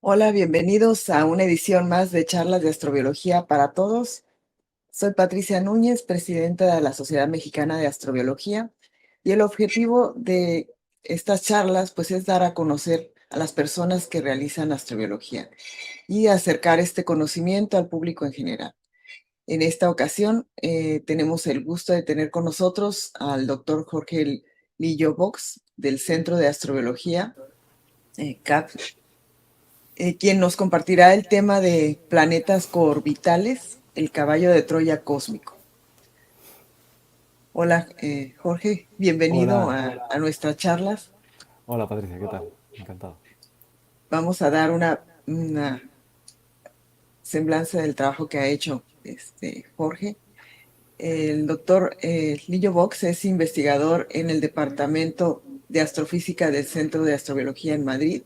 Hola, bienvenidos a una edición más de Charlas de Astrobiología para Todos. Soy Patricia Núñez, presidenta de la Sociedad Mexicana de Astrobiología, y el objetivo de estas charlas pues es dar a conocer a las personas que realizan astrobiología y acercar este conocimiento al público en general. En esta ocasión tenemos el gusto de tener con nosotros al doctor Jorge Lillo Box del Centro de Astrobiología, CAP, quien nos compartirá el tema de planetas coorbitales, el caballo de Troya cósmico. Hola, Jorge, bienvenido Hola, a nuestras charlas. hola Patricia, ¿qué tal? Encantado. Vamos a dar una semblanza del trabajo que ha hecho Jorge. El doctor Lillo Box es investigador en el Departamento de Astrofísica del Centro de Astrobiología en Madrid.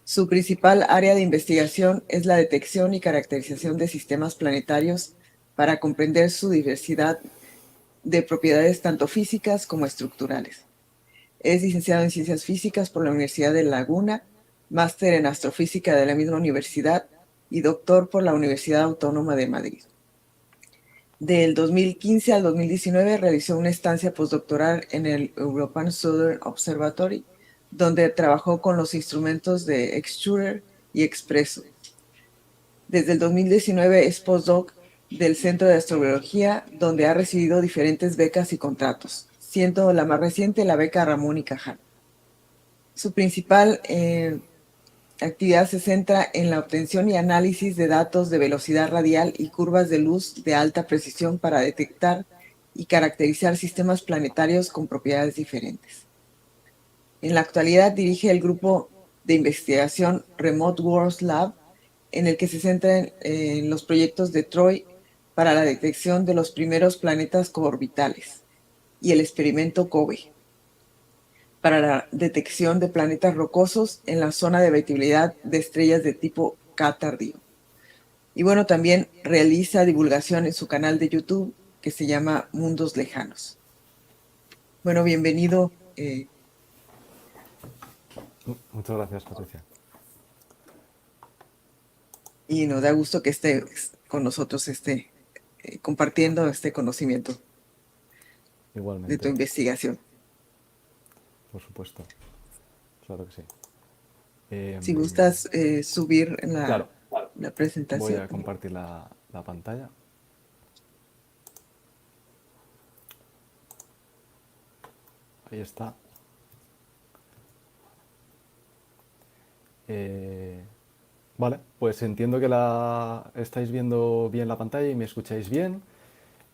Su principal área de investigación es la detección y caracterización de sistemas planetarios para comprender su diversidad de propiedades tanto físicas como estructurales. Es licenciado en Ciencias Físicas por la Universidad de Laguna, máster en Astrofísica de la misma universidad y doctor por la Universidad Autónoma de Madrid. Del 2015 al 2019 realizó una estancia postdoctoral en el European Southern Observatory, donde trabajó con los instrumentos de Extruder y Expresso. Desde el 2019 es postdoc del Centro de Astrobiología, donde ha recibido diferentes becas y contratos, siendo la más reciente la beca Ramón y Cajal. Su principal actividad se centra en la obtención y análisis de datos de velocidad radial y curvas de luz de alta precisión para detectar y caracterizar sistemas planetarios con propiedades diferentes. En la actualidad dirige el grupo de investigación Remote Worlds Lab, en el que se centra en los proyectos de TROY para la detección de los primeros planetas coorbitales y el experimento COBE para la detección de planetas rocosos en la zona de habitabilidad de estrellas de tipo K tardío. Y bueno, también realiza divulgación en su canal de YouTube que se llama Mundos Lejanos. Bueno, bienvenido Muchas gracias, Patricia. y nos da gusto que esté con nosotros, compartiendo este conocimiento de tu Igualmente, investigación. por supuesto. Claro que sí. Si gustas subir Claro, la voy presentación. a compartir la pantalla. Ahí está. Eh, vale, pues entiendo que la estáis viendo bien la pantalla y me escucháis bien.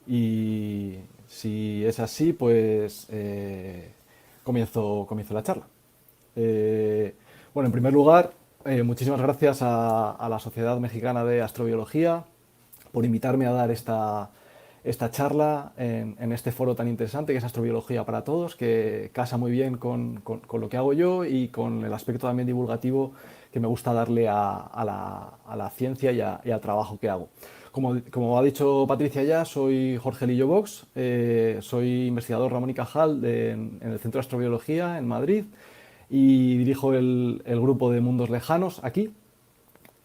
Y si es así, pues comienzo la charla. Eh, bueno, en primer lugar, muchísimas gracias a la Sociedad Mexicana de Astrobiología por invitarme a dar esta charla en este foro tan interesante que es Astrobiología para Todos, que casa muy bien con lo que hago yo y con el aspecto también divulgativo que me gusta darle a la ciencia y al trabajo que hago. Como ha dicho Patricia ya, soy Jorge Lillo Box, soy investigador Ramón y Cajal en el Centro de Astrobiología en Madrid y dirijo el grupo de Mundos Lejanos aquí,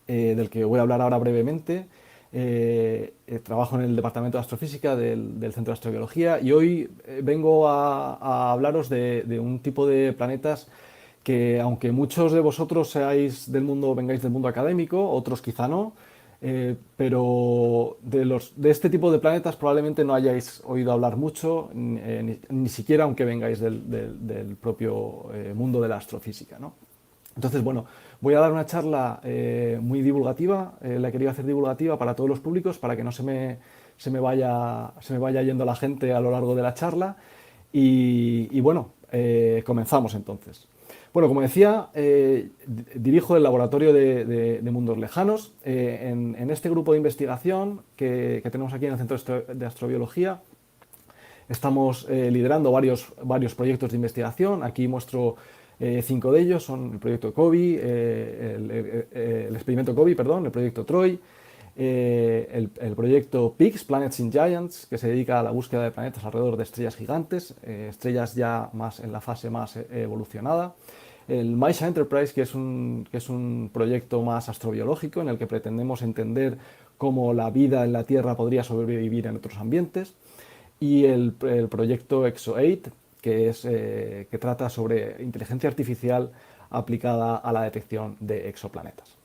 del que voy a hablar ahora brevemente. Trabajo en el Departamento de Astrofísica del Centro de Astrobiología y hoy vengo a hablaros de un tipo de planetas que, aunque muchos de vosotros vengáis del mundo académico, otros quizá no, pero de este tipo de planetas probablemente no hayáis oído hablar mucho, ni siquiera aunque vengáis del propio mundo de la astrofísica, ¿no? Entonces, bueno, voy a dar una charla muy divulgativa, la he querido hacer divulgativa para todos los públicos, para que no se me vaya yendo la gente a lo largo de la charla. Y bueno, comenzamos entonces. Bueno, como decía, dirijo el laboratorio de Mundos Lejanos. En este grupo de investigación que tenemos aquí en el Centro de Astrobiología, estamos liderando varios proyectos de investigación. Aquí muestro 5 de ellos. Son el proyecto COBI, el experimento COBI, perdón, el proyecto TROY, el proyecto PIGS, Planets in Giants, que se dedica a la búsqueda de planetas alrededor de estrellas gigantes, estrellas ya más en la fase más evolucionada. el MAISA Enterprise, que es un proyecto más astrobiológico en el que pretendemos entender cómo la vida en la Tierra podría sobrevivir en otros ambientes, y el proyecto EXO-8, que trata sobre inteligencia artificial aplicada a la detección de exoplanetas.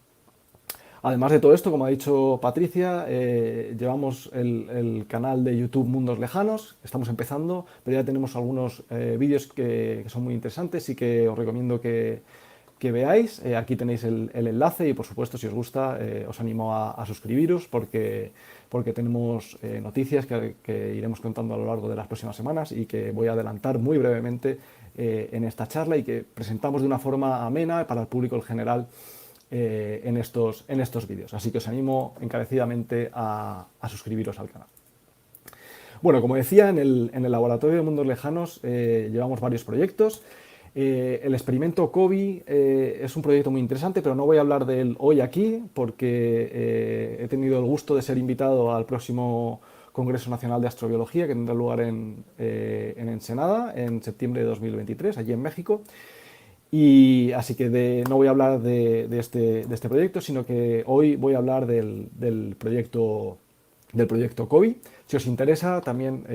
Además de todo esto, como ha dicho Patricia, llevamos el canal de YouTube Mundos Lejanos, estamos empezando, pero ya tenemos algunos vídeos que son muy interesantes y que os recomiendo que veáis. Aquí tenéis el enlace y, por supuesto, si os gusta, os animo a suscribiros porque tenemos noticias que iremos contando a lo largo de las próximas semanas y que voy a adelantar muy brevemente en esta charla y que presentamos de una forma amena para el público en general en estos vídeos. Así que os animo encarecidamente a suscribiros al canal. Bueno, como decía, en el Laboratorio de Mundos Lejanos llevamos varios proyectos. El experimento COBI es un proyecto muy interesante, pero no voy a hablar de él hoy aquí porque he tenido el gusto de ser invitado al próximo Congreso Nacional de Astrobiología que tendrá lugar en Ensenada en septiembre de 2023, allí en México. Y así que no voy a hablar de este proyecto, sino que hoy voy a hablar del proyecto COBI. Si os interesa, también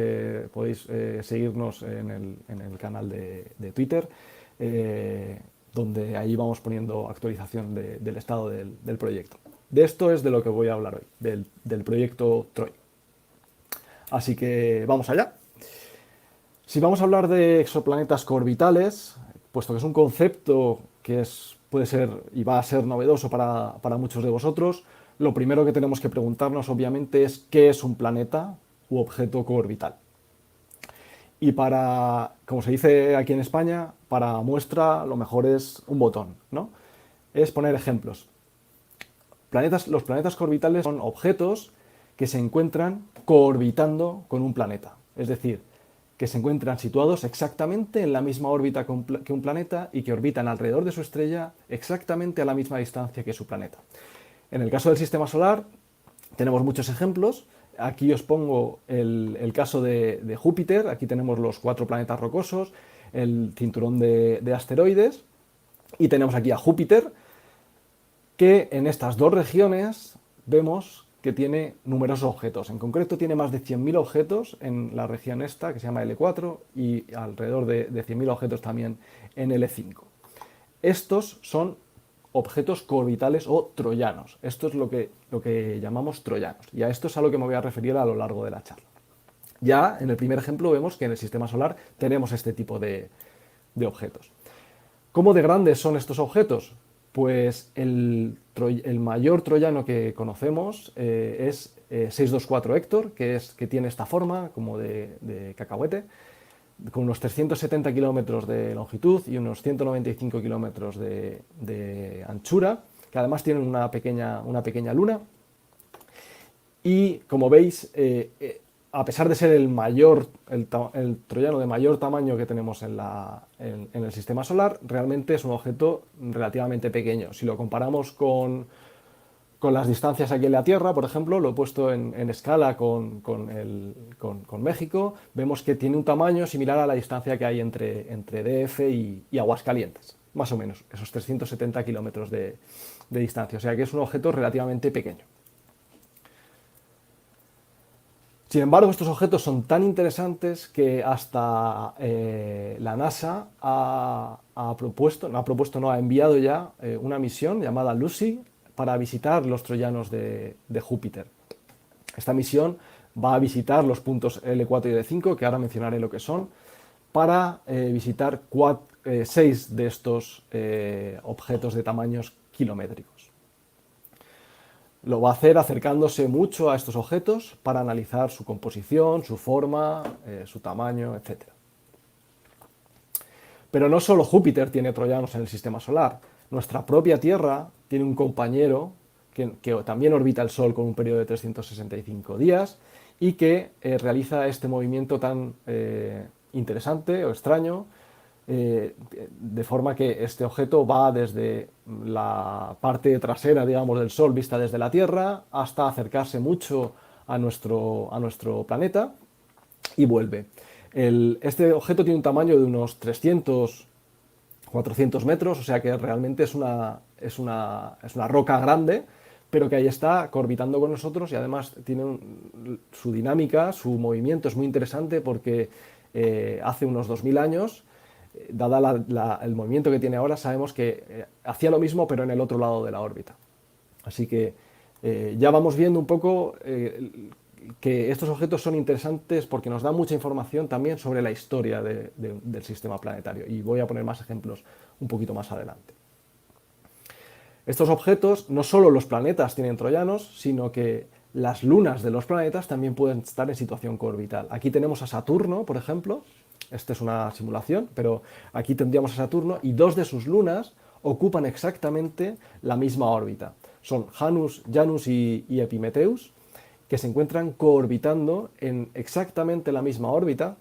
podéis seguirnos en el canal de Twitter, donde ahí vamos poniendo actualización del estado del proyecto. De esto es de lo que voy a hablar hoy, del proyecto TROY. Así que vamos allá. Si vamos a hablar de exoplanetas coorbitales, puesto que es un concepto que puede ser y va a ser novedoso para muchos de vosotros, lo primero que tenemos que preguntarnos, obviamente, es qué es un planeta u objeto coorbital. Y como se dice aquí en España, para muestra lo mejor es un botón, ¿no? Es poner ejemplos. Los planetas coorbitales son objetos que se encuentran coorbitando con un planeta. Es decir, que se encuentran situados exactamente en la misma órbita que un planeta y que orbitan alrededor de su estrella exactamente a la misma distancia que su planeta. En el caso del Sistema Solar tenemos muchos ejemplos. Aquí os pongo el caso de Júpiter. Aquí tenemos los 4 planetas rocosos, el cinturón de asteroides, y tenemos aquí a Júpiter, que en estas 2 regiones vemos que tiene numerosos objetos. En concreto tiene más de 100.000 objetos en la región esta, que se llama L4, y alrededor de 100.000 objetos también en L5. Estos son objetos coorbitales o troyanos. Esto es lo que llamamos troyanos. Y a esto es a lo que me voy a referir a lo largo de la charla. Ya en el primer ejemplo vemos que en el Sistema Solar tenemos este tipo de objetos. ¿Cómo de grandes son estos objetos? Pues el mayor troyano que conocemos es 624 Héctor, que tiene esta forma como de cacahuete, con unos 370 kilómetros de longitud y unos 195 kilómetros de anchura, que además tiene una pequeña luna. Y como veis, a pesar de ser el troyano de mayor tamaño que tenemos en el Sistema Solar, realmente es un objeto relativamente pequeño. Si lo comparamos con las distancias aquí en la Tierra, por ejemplo, lo he puesto en escala con México, vemos que tiene un tamaño similar a la distancia que hay entre DF y Aguascalientes, más o menos, esos 370 kilómetros de distancia. O sea que es un objeto relativamente pequeño. Sin embargo, estos objetos son tan interesantes que hasta la NASA ha enviado ya una misión llamada Lucy para visitar los troyanos de Júpiter. Esta misión va a visitar los puntos L4 y L5, que ahora mencionaré lo que son, para visitar 6 de estos objetos de tamaños kilométricos. Lo va a hacer acercándose mucho a estos objetos para analizar su composición, su forma, su tamaño, etc. Pero no solo Júpiter tiene troyanos en el Sistema Solar. Nuestra propia Tierra tiene un compañero que también orbita el Sol con un periodo de 365 días y que realiza este movimiento tan interesante o extraño, de forma que este objeto va desde la parte trasera, digamos, del Sol vista desde la Tierra hasta acercarse mucho a nuestro planeta y vuelve. Este objeto tiene un tamaño de unos 300 400 metros, o sea que realmente es una roca grande, pero que ahí está coorbitando con nosotros y además tiene su dinámica, su movimiento es muy interesante porque hace unos 2000 años, dada el movimiento que tiene ahora, sabemos que hacía lo mismo pero en el otro lado de la órbita. Así que ya vamos viendo un poco que estos objetos son interesantes porque nos dan mucha información también sobre la historia del sistema planetario. Y voy a poner más ejemplos un poquito más adelante. Estos objetos, no solo los planetas tienen troyanos, sino que las lunas de los planetas también pueden estar en situación coorbital. Aquí tenemos a Saturno, por ejemplo. Esta es una simulación, pero aquí tendríamos a Saturno y dos de sus lunas ocupan exactamente la misma órbita. Son Janus y Epimetheus, que se encuentran coorbitando en exactamente la misma órbita,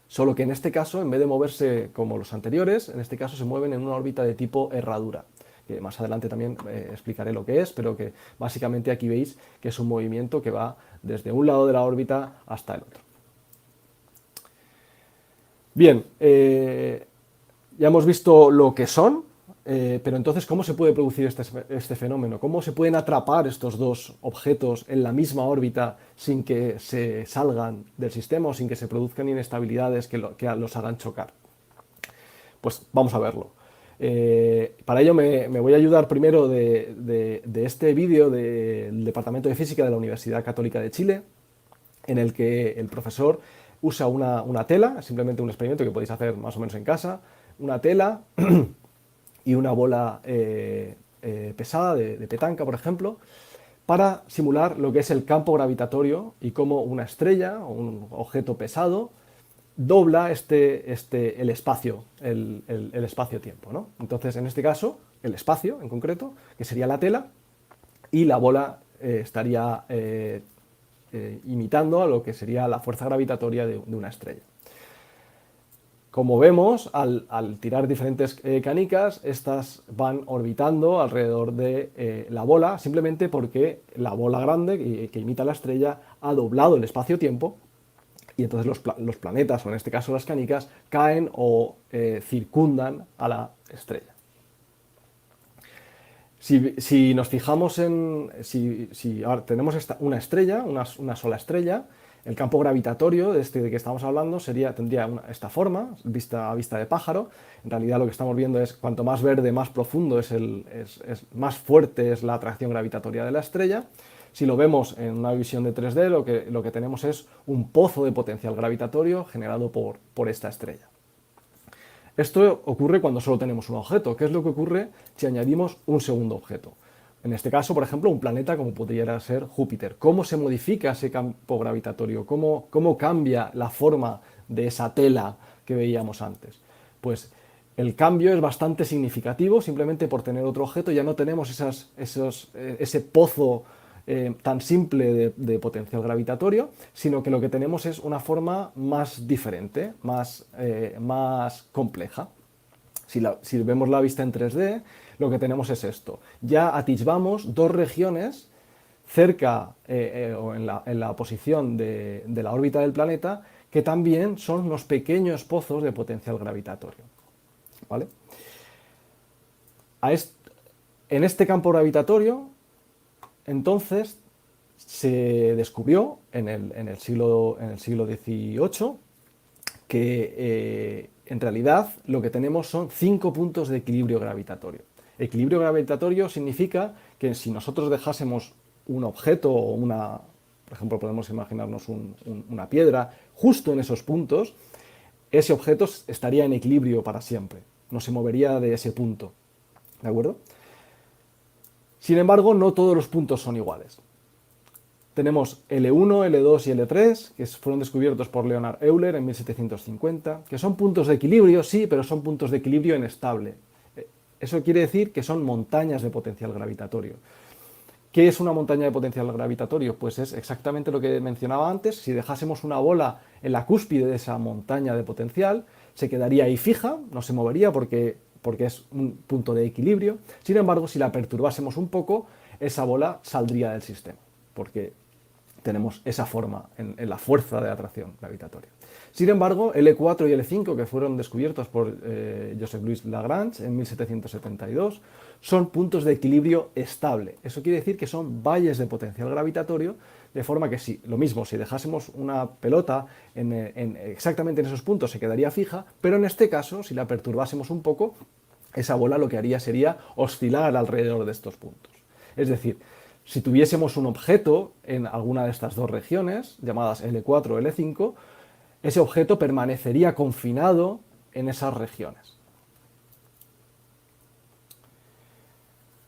solo que en este caso, en vez de moverse como los anteriores, en este caso se mueven en una órbita de tipo herradura, que más adelante también explicaré lo que es, pero que básicamente aquí veis que es un movimiento que va desde un lado de la órbita hasta el otro. Bien, ya hemos visto lo que son, pero entonces, ¿cómo se puede producir este fenómeno? ¿Cómo se pueden atrapar estos dos objetos en la misma órbita sin que se salgan del sistema o sin que se produzcan inestabilidades que los hagan chocar? Pues vamos a verlo. Para ello me voy a ayudar primero de este vídeo del Departamento de Física de la Universidad Católica de Chile, en el que el profesor usa una tela, simplemente un experimento que podéis hacer más o menos en casa, una tela y una bola pesada de petanca, por ejemplo, para simular lo que es el campo gravitatorio y cómo una estrella o un objeto pesado dobla el espacio, el espacio-tiempo, ¿no? Entonces, en este caso, el espacio en concreto, que sería la tela, y la bola estaría imitando a lo que sería la fuerza gravitatoria de una estrella. Como vemos, al tirar diferentes canicas, estas van orbitando alrededor de la bola, simplemente porque la bola grande, que imita la estrella, ha doblado el espacio-tiempo, y entonces los planetas, o en este caso las canicas, caen o circundan a la estrella. Si nos fijamos si ahora tenemos una estrella, una sola estrella, el campo gravitatorio de que estamos hablando tendría esta forma, a vista de pájaro. En realidad lo que estamos viendo es cuanto más verde, más profundo más fuerte es la atracción gravitatoria de la estrella. Si lo vemos en una visión de 3D, lo que tenemos es un pozo de potencial gravitatorio generado por esta estrella. Esto ocurre cuando solo tenemos un objeto. ¿Qué es lo que ocurre si añadimos un segundo objeto? En este caso, por ejemplo, un planeta como pudiera ser Júpiter. ¿Cómo se modifica ese campo gravitatorio? ¿Cómo cambia la forma de esa tela que veíamos antes? Pues el cambio es bastante significativo. Simplemente por tener otro objeto ya no tenemos ese pozo tan simple de potencial gravitatorio, sino que lo que tenemos es una forma más diferente, más compleja. Si vemos la vista en 3D, lo que tenemos es esto. Ya atisbamos dos regiones cerca o en la posición de la órbita del planeta, que también son unos pequeños pozos de potencial gravitatorio. ¿Vale? En este campo gravitatorio, entonces, se descubrió en el siglo XVIII que en realidad lo que tenemos son 5 puntos de equilibrio gravitatorio. Equilibrio gravitatorio significa que si nosotros dejásemos un objeto o por ejemplo, podemos imaginarnos una piedra, justo en esos puntos, ese objeto estaría en equilibrio para siempre, no se movería de ese punto. ¿De acuerdo? Sin embargo, no todos los puntos son iguales. Tenemos L1, L2 y L3, que fueron descubiertos por Leonhard Euler en 1750, que son puntos de equilibrio, sí, pero son puntos de equilibrio inestable. Eso quiere decir que son montañas de potencial gravitatorio. ¿Qué es una montaña de potencial gravitatorio? Pues es exactamente lo que mencionaba antes. Si dejásemos una bola en la cúspide de esa montaña de potencial, se quedaría ahí fija, no se movería porque es un punto de equilibrio. Sin embargo, si la perturbásemos un poco, esa bola saldría del sistema, porque tenemos esa forma en la fuerza de atracción gravitatoria. Sin embargo, L4 y L5, que fueron descubiertos por Joseph-Louis Lagrange en 1772, son puntos de equilibrio estable. Eso quiere decir que son valles de potencial gravitatorio, de forma que lo mismo, si dejásemos una pelota exactamente en esos puntos se quedaría fija, pero en este caso, si la perturbásemos un poco, esa bola lo que haría sería oscilar alrededor de estos puntos. Es decir, si tuviésemos un objeto en alguna de estas dos regiones, llamadas L4 o L5, ese objeto permanecería confinado en esas regiones.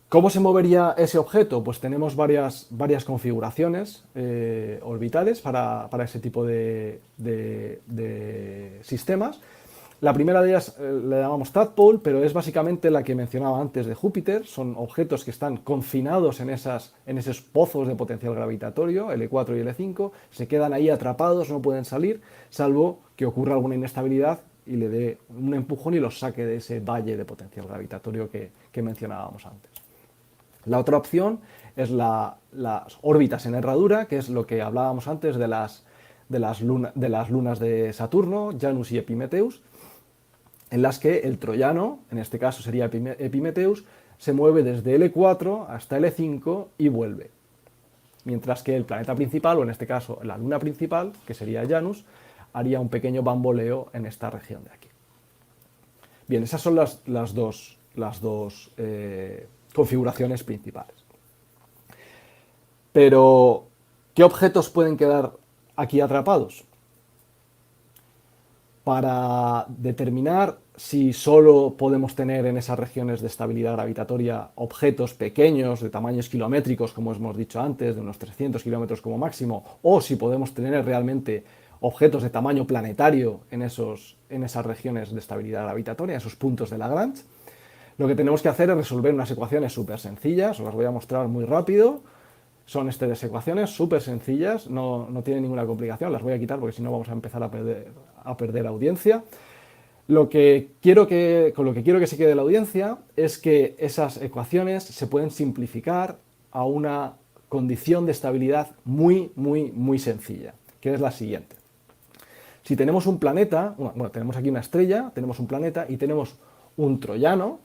¿Cómo se movería ese objeto? Pues tenemos varias configuraciones orbitales para ese tipo de sistemas. La primera de ellas la llamamos tadpole, pero es básicamente la que mencionaba antes de Júpiter. Son objetos que están confinados en esos pozos de potencial gravitatorio, L4 y L5, se quedan ahí atrapados, no pueden salir, salvo que ocurra alguna inestabilidad y le dé un empujón y los saque de ese valle de potencial gravitatorio que mencionábamos antes. La otra opción es las órbitas en herradura, que es lo que hablábamos antes de las lunas de Saturno, Janus y Epimetheus, en las que el troyano, en este caso sería Epimetheus, se mueve desde L4 hasta L5 y vuelve. Mientras que el planeta principal, o en este caso la luna principal, que sería Janus, haría un pequeño bamboleo en esta región de aquí. Bien, esas son las dos configuraciones principales. Pero, ¿qué objetos pueden quedar aquí atrapados? Para determinar si solo podemos tener en esas regiones de estabilidad gravitatoria objetos pequeños de tamaños kilométricos, como hemos dicho antes, de unos 300 kilómetros como máximo, o si podemos tener realmente objetos de tamaño planetario en esas regiones de estabilidad gravitatoria, esos puntos de Lagrange, lo que tenemos que hacer es resolver unas ecuaciones súper sencillas, os las voy a mostrar muy rápido. Son estas ecuaciones súper sencillas, no tienen ninguna complicación, las voy a quitar porque si no vamos a empezar a perder audiencia. Con lo que quiero que se quede la audiencia es que esas ecuaciones se pueden simplificar a una condición de estabilidad muy, muy, muy sencilla, que es la siguiente. Si tenemos un planeta, bueno, tenemos aquí una estrella, tenemos un planeta y tenemos un troyano,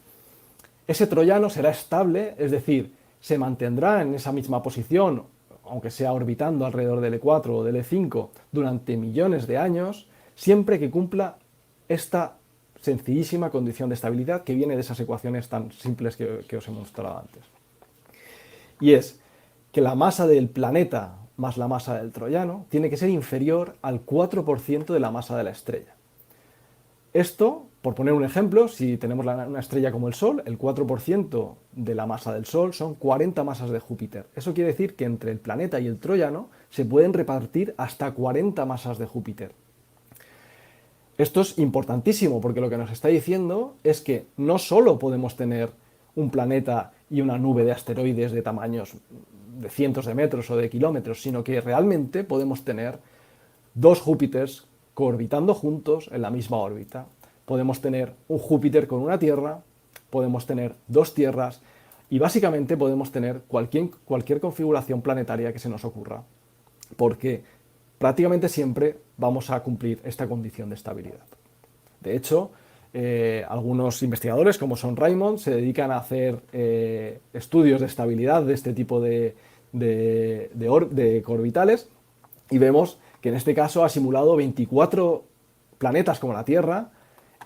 ese troyano será estable, es decir, se mantendrá en esa misma posición, aunque sea orbitando alrededor del E4 o del E5, durante millones de años, siempre que cumpla esta sencillísima condición de estabilidad que viene de esas ecuaciones tan simples que os he mostrado antes. Y es que la masa del planeta más la masa del troyano tiene que ser inferior al 4% de la masa de la estrella. Esto, por poner un ejemplo, si tenemos una estrella como el Sol, el 4% de la masa del Sol son 40 masas de Júpiter. Eso quiere decir que entre el planeta y el troyano se pueden repartir hasta 40 masas de Júpiter. Esto es importantísimo porque lo que nos está diciendo es que no solo podemos tener un planeta y una nube de asteroides de tamaños de cientos de metros o de kilómetros, sino que realmente podemos tener dos Júpiters coorbitando juntos en la misma órbita. Podemos tener un Júpiter con una Tierra, podemos tener dos Tierras y básicamente podemos tener cualquier configuración planetaria que se nos ocurra, porque prácticamente siempre vamos a cumplir esta condición de estabilidad. De hecho, algunos investigadores, como son Raymond, se dedican a hacer estudios de estabilidad de este tipo de coorbitales y vemos que en este caso ha simulado 24 planetas como la Tierra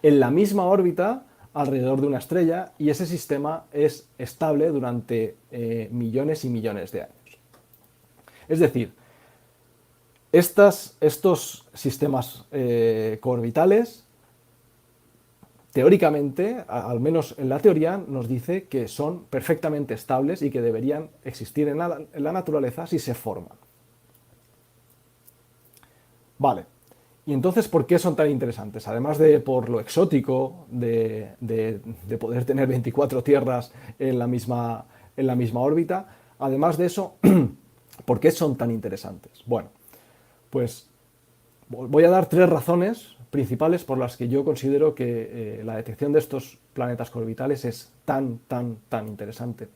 en la misma órbita alrededor de una estrella y ese sistema es estable durante millones y millones de años. Es decir, estos sistemas coorbitales, teóricamente, al menos en la teoría, nos dice que son perfectamente estables y que deberían existir en la naturaleza si se forman. Vale, y entonces, ¿por qué son tan interesantes? Además de por lo exótico de poder tener 24 tierras en la misma órbita, además de eso, ¿por qué son tan interesantes? Bueno, pues voy a dar 3 razones principales por las que yo considero que la detección de estos planetas coorbitales es tan interesante.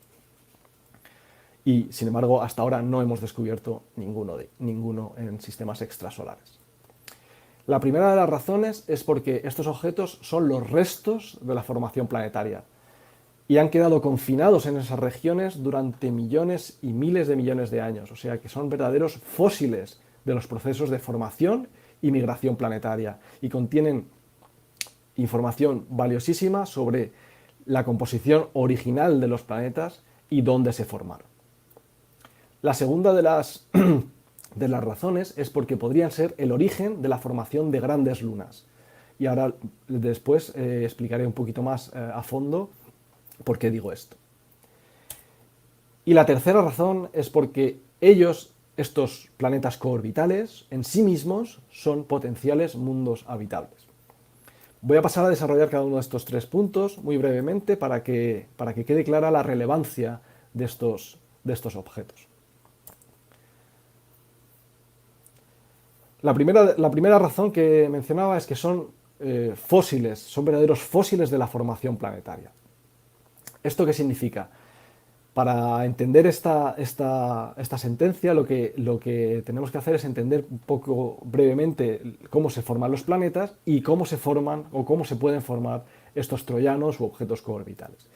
y sin embargo hasta ahora no hemos descubierto ninguno en sistemas extrasolares. La primera de las razones es porque estos objetos son los restos de la formación planetaria y han quedado confinados en esas regiones durante millones y miles de millones de años, o sea que son verdaderos fósiles de los procesos de formación y migración planetaria y contienen información valiosísima sobre la composición original de los planetas y dónde se formaron. La segunda de las razones es porque podrían ser el origen de la formación de grandes lunas. Y ahora después explicaré un poquito más a fondo por qué digo esto. Y la tercera razón es porque estos planetas coorbitales, en sí mismos son potenciales mundos habitables. Voy a pasar a desarrollar cada uno de estos 3 puntos muy brevemente para que quede clara la relevancia de estos objetos. La primera razón que mencionaba es que son fósiles, son verdaderos fósiles de la formación planetaria. ¿Esto qué significa? Para entender esta sentencia, lo que tenemos que hacer es entender un poco brevemente cómo se forman los planetas y cómo se forman o cómo se pueden formar estos troyanos u objetos coorbitales.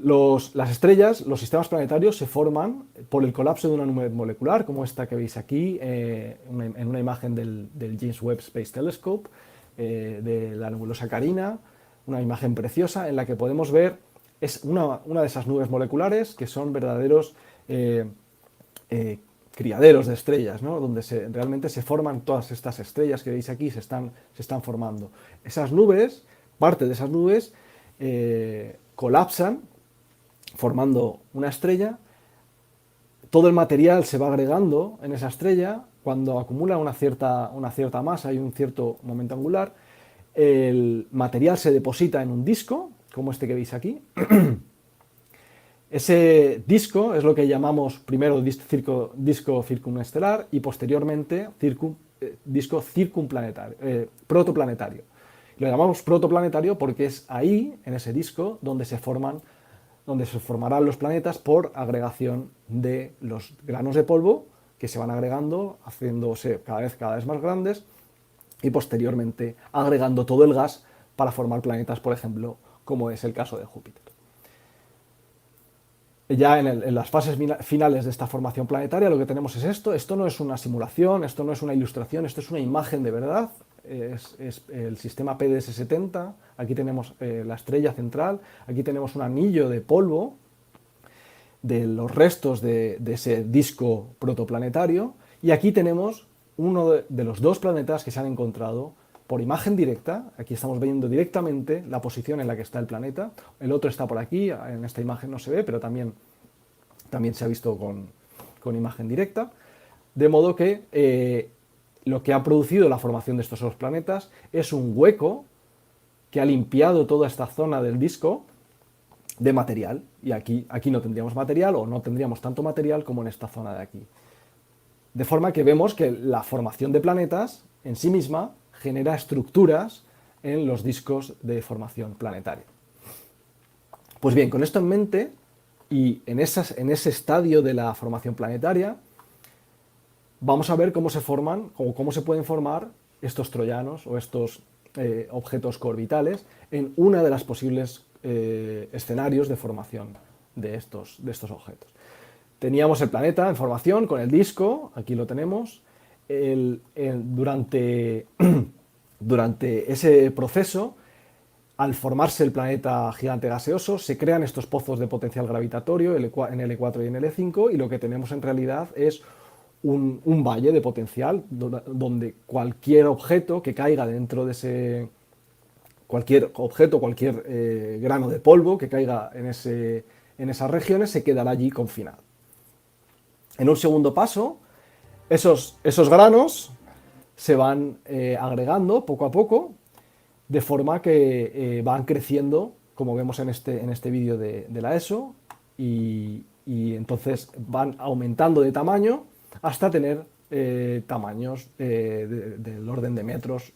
Las estrellas, los sistemas planetarios, se forman por el colapso de una nube molecular, como esta que veis aquí, en una imagen del James Webb Space Telescope, de la nebulosa Carina, una imagen preciosa en la que podemos ver es una de esas nubes moleculares que son verdaderos criaderos de estrellas, ¿no? Donde realmente se forman todas estas estrellas que veis aquí, se están formando. Esas nubes, parte de esas nubes, colapsan formando una estrella. Todo el material se va agregando en esa estrella. Cuando acumula una cierta masa y un cierto momento angular, el material se deposita en un disco, como este que veis aquí. Ese disco es lo que llamamos primero disco circunestelar y posteriormente disco protoplanetario. Lo llamamos protoplanetario porque es ahí, en ese disco, donde se formarán los planetas por agregación de los granos de polvo que se van agregando, haciéndose cada vez más grandes y posteriormente agregando todo el gas para formar planetas, por ejemplo, como es el caso de Júpiter. Ya en las fases finales de esta formación planetaria lo que tenemos es esto. Esto no es una simulación, esto no es una ilustración, esto es una imagen de verdad. Es el sistema PDS-70, aquí tenemos la estrella central, aquí tenemos un anillo de polvo de los restos de ese disco protoplanetario y aquí tenemos uno de los 2 planetas que se han encontrado por imagen directa. Aquí estamos viendo directamente la posición en la que está el planeta. El otro está por aquí, en esta imagen no se ve, pero también se ha visto con imagen directa. De modo que lo que ha producido la formación de estos 2 planetas es un hueco que ha limpiado toda esta zona del disco de material. Y aquí no tendríamos material o no tendríamos tanto material como en esta zona de aquí. De forma que vemos que la formación de planetas en sí misma genera estructuras en los discos de formación planetaria. Pues bien, con esto en mente y en ese estadio de la formación planetaria, vamos a ver cómo se forman o cómo se pueden formar estos troyanos o estos objetos coorbitales en una de las posibles escenarios de formación de estos objetos. Teníamos el planeta en formación con el disco, aquí lo tenemos. Durante ese proceso, al formarse el planeta gigante gaseoso, se crean estos pozos de potencial gravitatorio en L4 y en L5 y lo que tenemos en realidad es un valle de potencial donde cualquier objeto que caiga dentro de ese... Cualquier grano de polvo que caiga en esas regiones se quedará allí confinado. En un segundo paso, esos granos se van agregando poco a poco, de forma que van creciendo, como vemos en este vídeo de la ESO, y entonces van aumentando de tamaño hasta tener tamaños del orden de metros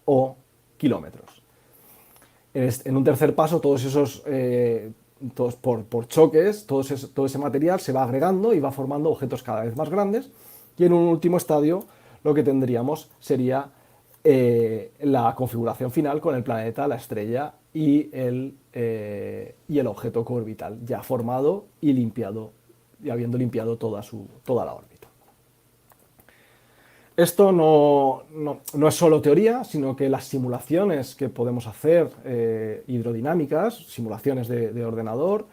o kilómetros. En un tercer paso, todos esos por choques, todo ese material se va agregando y va formando objetos cada vez más grandes, y en un último estadio lo que tendríamos sería la configuración final con el planeta, la estrella y el objeto coorbital ya formado y limpiado, y habiendo limpiado toda la órbita. Esto no es solo teoría, sino que las simulaciones que podemos hacer hidrodinámicas, simulaciones de ordenador,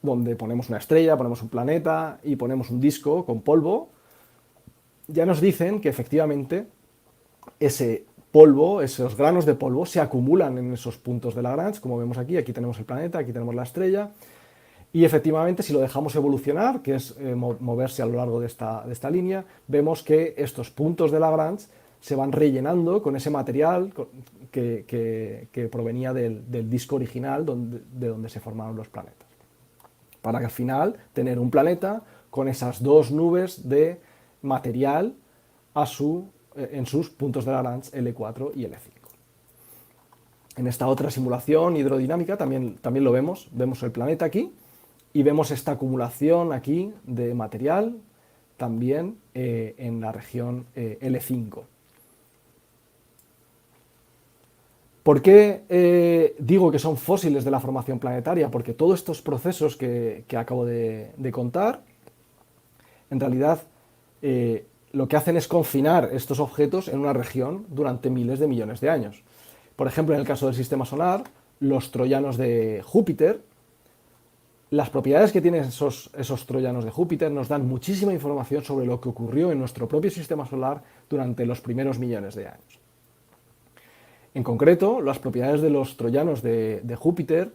donde ponemos una estrella, ponemos un planeta y ponemos un disco con polvo, ya nos dicen que efectivamente ese polvo, esos granos de polvo, se acumulan en esos puntos de Lagrange, como vemos aquí. Aquí tenemos el planeta, aquí tenemos la estrella, y efectivamente, si lo dejamos evolucionar, que es moverse a lo largo de esta línea, vemos que estos puntos de Lagrange se van rellenando con ese material que provenía del disco original de donde se formaron los planetas. Para que al final tener un planeta con esas dos nubes de material en sus puntos de Lagrange L4 y L5. En esta otra simulación hidrodinámica también lo vemos el planeta aquí, y vemos esta acumulación aquí de material también en la región L5. ¿Por qué digo que son fósiles de la formación planetaria? Porque todos estos procesos que acabo de contar, en realidad lo que hacen es confinar estos objetos en una región durante miles de millones de años. Por ejemplo, en el caso del sistema solar, los troyanos de Júpiter, las propiedades que tienen esos troyanos de Júpiter nos dan muchísima información sobre lo que ocurrió en nuestro propio sistema solar durante los primeros millones de años. En concreto, las propiedades de los troyanos de Júpiter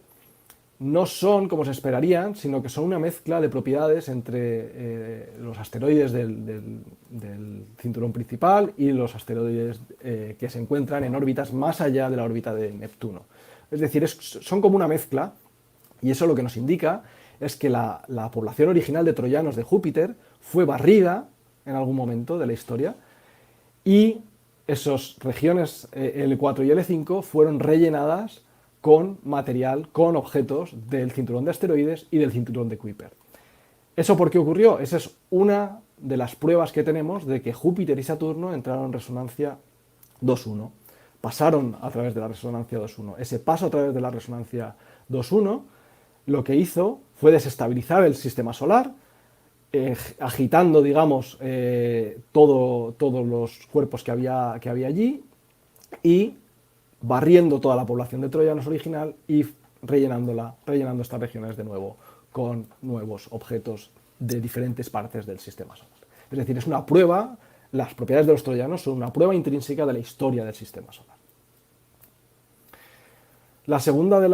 no son como se esperarían, sino que son una mezcla de propiedades entre los asteroides del cinturón principal y los asteroides que se encuentran en órbitas más allá de la órbita de Neptuno. Es decir, son como una mezcla. Y eso lo que nos indica es que la población original de troyanos de Júpiter fue barrida en algún momento de la historia, y esas regiones L4 y L5 fueron rellenadas con material, con objetos del cinturón de asteroides y del cinturón de Kuiper. ¿Eso por qué ocurrió? Esa es una de las pruebas que tenemos de que Júpiter y Saturno entraron en resonancia 2.1. Pasaron a través de la resonancia 2.1. Ese paso a través de la resonancia 2.1 lo que hizo fue desestabilizar el sistema solar, agitando, digamos, todos los cuerpos que había allí, y barriendo toda la población de troyanos original y rellenando estas regiones de nuevo con nuevos objetos de diferentes partes del sistema solar. Es decir, es una prueba, las propiedades de los troyanos son una prueba intrínseca de la historia del sistema solar. El segundo de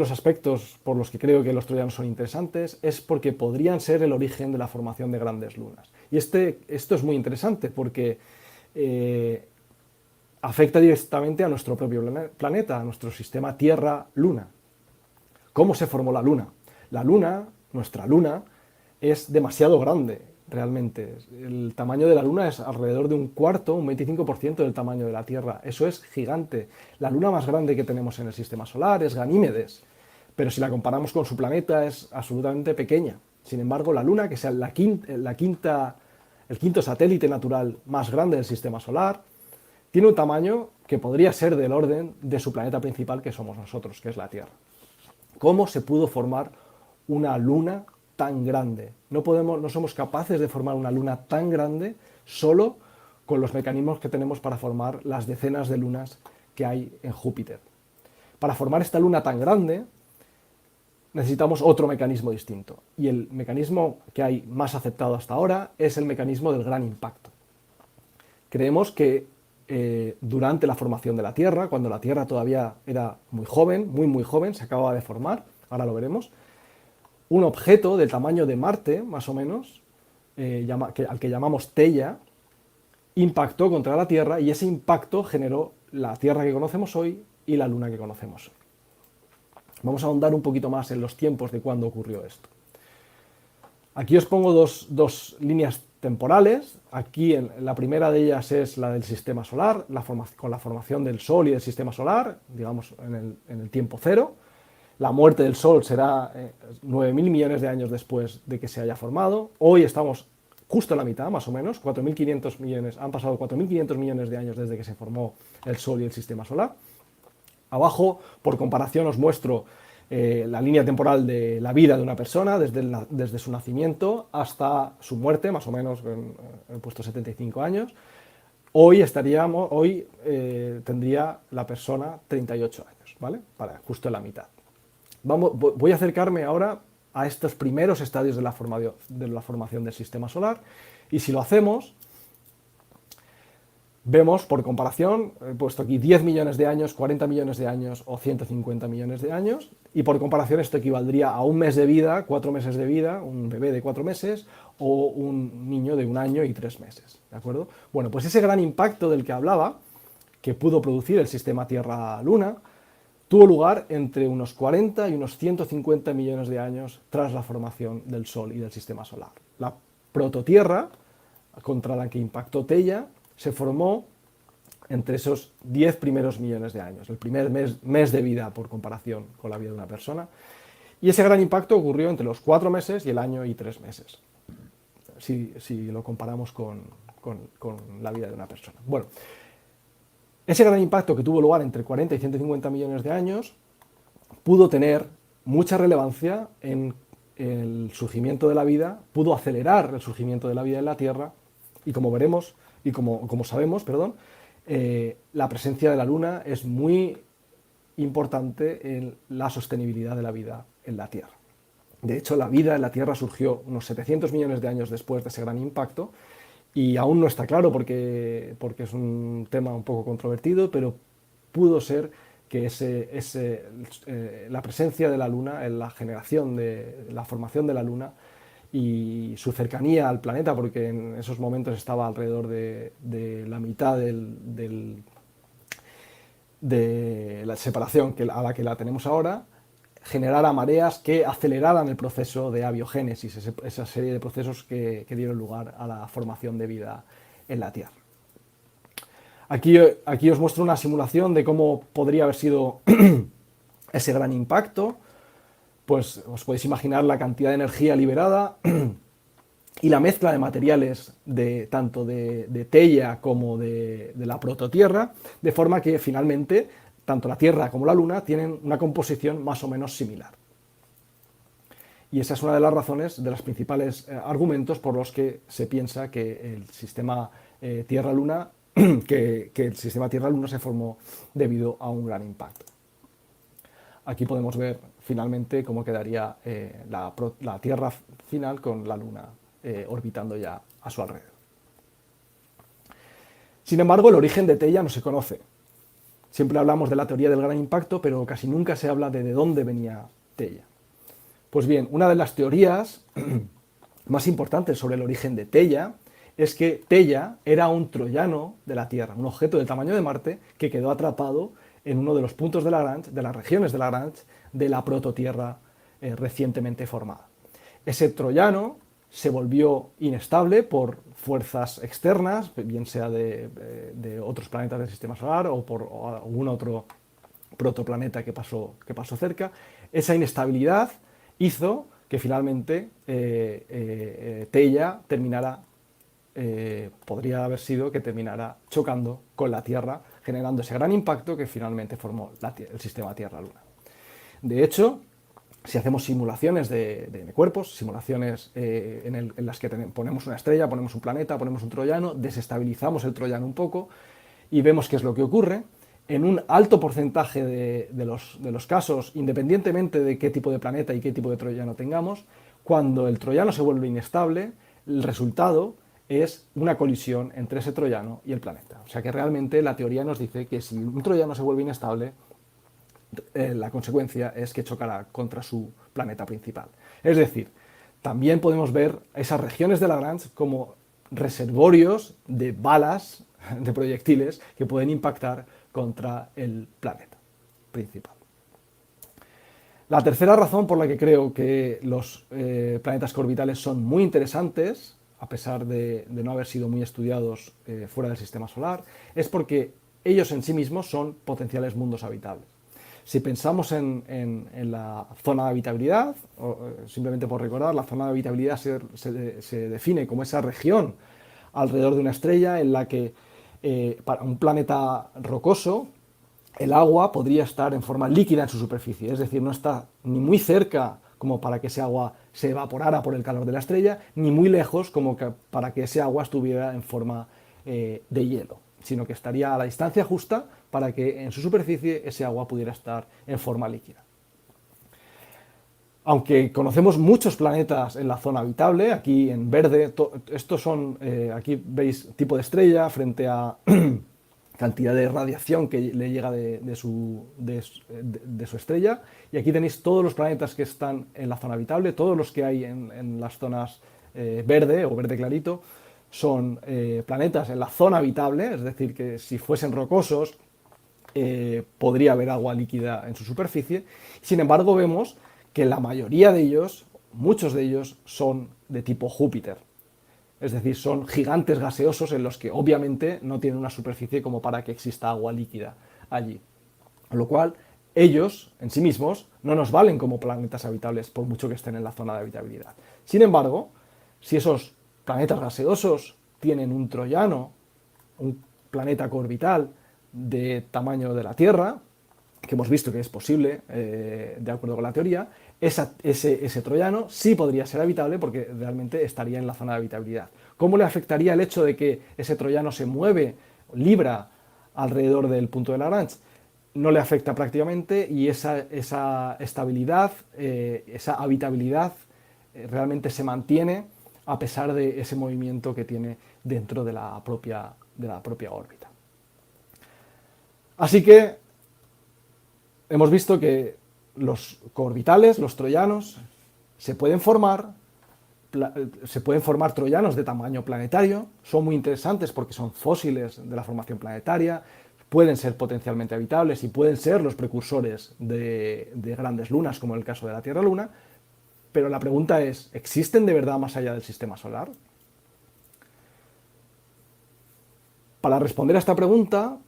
los aspectos por los que creo que los troyanos son interesantes es porque podrían ser el origen de la formación de grandes lunas. Y esto es muy interesante porque afecta directamente a nuestro propio planeta, a nuestro sistema Tierra-Luna. ¿Cómo se formó la Luna? La Luna, nuestra Luna, es demasiado grande, realmente. El tamaño de la Luna es alrededor de un cuarto, un 25% del tamaño de la Tierra. Eso es gigante. La Luna más grande que tenemos en el sistema solar es Ganímedes, pero si la comparamos con su planeta es absolutamente pequeña. Sin embargo, la Luna, que es el quinto satélite natural más grande del sistema solar, tiene un tamaño que podría ser del orden de su planeta principal, que somos nosotros, que es la Tierra. ¿Cómo se pudo formar una luna tan grande? No somos capaces de formar una luna tan grande solo con los mecanismos que tenemos para formar las decenas de lunas que hay en Júpiter. Para formar esta luna tan grande necesitamos otro mecanismo distinto, y el mecanismo que hay más aceptado hasta ahora es el mecanismo del gran impacto. Creemos que durante la formación de la Tierra, cuando la Tierra todavía era muy joven, muy joven, se acababa de formar, ahora lo veremos, un objeto del tamaño de Marte, más o menos, al que llamamos Theia, impactó contra la Tierra, y ese impacto generó la Tierra que conocemos hoy y la Luna que conocemos hoy. Vamos a ahondar un poquito más en los tiempos de cuándo ocurrió esto. Aquí os pongo dos líneas temporales. Aquí la primera de ellas es la del sistema solar, con la formación del Sol y del sistema solar, digamos en el tiempo cero. La muerte del Sol será 9.000 millones de años después de que se haya formado. Hoy estamos justo en la mitad, más o menos, 4.500 millones, han pasado 4.500 millones de años desde que se formó el Sol y el Sistema Solar. Abajo, por comparación, os muestro la línea temporal de la vida de una persona, desde su nacimiento hasta su muerte, más o menos, he puesto 75 años. Hoy tendría la persona 38 años, ¿vale? Justo en la mitad. Voy a acercarme ahora a estos primeros estadios de la formación del sistema solar, y si lo hacemos, vemos por comparación, he puesto aquí 10 millones de años, 40 millones de años o 150 millones de años, y por comparación esto equivaldría a un mes de vida, 4 meses de vida, un bebé de 4 meses o un niño de 1 año y 3 meses, ¿de acuerdo? Bueno, pues ese gran impacto del que hablaba, que pudo producir el sistema Tierra-Luna, tuvo lugar entre unos 40 y unos 150 millones de años tras la formación del Sol y del sistema solar. La prototierra, contra la que impactó Theia, se formó entre esos 10 primeros millones de años, el primer mes de vida por comparación con la vida de una persona. Y ese gran impacto ocurrió entre los 4 meses y el año y 3 meses, si lo comparamos con la vida de una persona. Bueno, ese gran impacto que tuvo lugar entre 40 y 150 millones de años pudo tener mucha relevancia en el surgimiento de la vida, pudo acelerar el surgimiento de la vida en la Tierra, y como veremos, y como sabemos, la presencia de la Luna es muy importante en la sostenibilidad de la vida en la Tierra. De hecho, la vida en la Tierra surgió unos 700 millones de años después de ese gran impacto, y aún no está claro porque es un tema un poco controvertido, pero pudo ser que la presencia de la Luna en la generación de la formación de la Luna y su cercanía al planeta, porque en esos momentos estaba alrededor de la mitad de la separación a la que la tenemos ahora, generara mareas que aceleraran el proceso de abiogénesis, esa serie de procesos que dieron lugar a la formación de vida en la Tierra. Aquí os muestro una simulación de cómo podría haber sido ese gran impacto. Pues os podéis imaginar la cantidad de energía liberada y la mezcla de materiales tanto de Theia como de la prototierra, de forma que finalmente tanto la Tierra como la Luna tienen una composición más o menos similar. Y esa es una de las razones, de los principales argumentos por los que se piensa que el sistema Tierra-Luna que el sistema Tierra-Luna se formó debido a un gran impacto. Aquí podemos ver finalmente cómo quedaría la Tierra final con la Luna orbitando ya a su alrededor. Sin embargo, el origen de Theia no se conoce. Siempre hablamos de la teoría del gran impacto, pero casi nunca se habla de dónde venía Theia. Pues bien, una de las teorías más importantes sobre el origen de Theia es que Theia era un troyano de la Tierra, un objeto del tamaño de Marte que quedó atrapado en uno de los puntos de Lagrange, de las regiones de Lagrange, de la prototierra recientemente formada. Ese troyano se volvió inestable por fuerzas externas, bien sea de otros planetas del sistema solar o por algún otro protoplaneta que pasó cerca. Esa inestabilidad hizo que finalmente Theia podría haber sido que terminara chocando con la Tierra, generando ese gran impacto que finalmente formó el sistema Tierra-Luna. De hecho, si hacemos simulaciones de cuerpos, simulaciones en las que ponemos una estrella, ponemos un planeta, ponemos un troyano, desestabilizamos el troyano un poco y vemos qué es lo que ocurre, en un alto porcentaje de los casos, independientemente de qué tipo de planeta y qué tipo de troyano tengamos, cuando el troyano se vuelve inestable, el resultado es una colisión entre ese troyano y el planeta. O sea que realmente la teoría nos dice que si un troyano se vuelve inestable, la consecuencia es que chocará contra su planeta principal. Es decir, también podemos ver esas regiones de Lagrange como reservorios de balas, de proyectiles, que pueden impactar contra el planeta principal. La tercera razón por la que creo que los planetas orbitales son muy interesantes, a pesar de no haber sido muy estudiados fuera del sistema solar, es porque ellos en sí mismos son potenciales mundos habitables. Si pensamos en la zona de habitabilidad, simplemente por recordar, la zona de habitabilidad se define como esa región alrededor de una estrella en la que para un planeta rocoso el agua podría estar en forma líquida en su superficie, es decir, no está ni muy cerca como para que ese agua se evaporara por el calor de la estrella, ni muy lejos como para que ese agua estuviera en forma de hielo, sino que estaría a la distancia justa para que en su superficie ese agua pudiera estar en forma líquida. Aunque conocemos muchos planetas en la zona habitable, aquí en verde, estos son, aquí veis tipo de estrella frente a cantidad de radiación que le llega de su estrella, y aquí tenéis todos los planetas que están en la zona habitable, todos los que hay en las zonas verde o verde clarito, son planetas en la zona habitable, es decir, que si fuesen rocosos podría haber agua líquida en su superficie. Sin embargo, vemos que la mayoría de ellos, muchos de ellos, son de tipo Júpiter. Es decir, son gigantes gaseosos en los que obviamente no tienen una superficie como para que exista agua líquida allí. Con lo cual, ellos en sí mismos no nos valen como planetas habitables por mucho que estén en la zona de habitabilidad. Sin embargo, si esos planetas gaseosos tienen un troyano, un planeta coorbital de tamaño de la Tierra, que hemos visto que es posible, de acuerdo con la teoría, ese troyano sí podría ser habitable porque realmente estaría en la zona de habitabilidad. ¿Cómo le afectaría el hecho de que ese troyano se mueve, libra alrededor del punto de Lagrange? No le afecta prácticamente, y esa estabilidad, esa habitabilidad realmente se mantiene a pesar de ese movimiento que tiene dentro de la propia órbita. Así que hemos visto que los coorbitales, los troyanos, se pueden formar troyanos de tamaño planetario, son muy interesantes porque son fósiles de la formación planetaria, pueden ser potencialmente habitables y pueden ser los precursores de grandes lunas, como en el caso de la Tierra-Luna, pero la pregunta es, ¿existen de verdad más allá del sistema solar? Para responder a esta pregunta,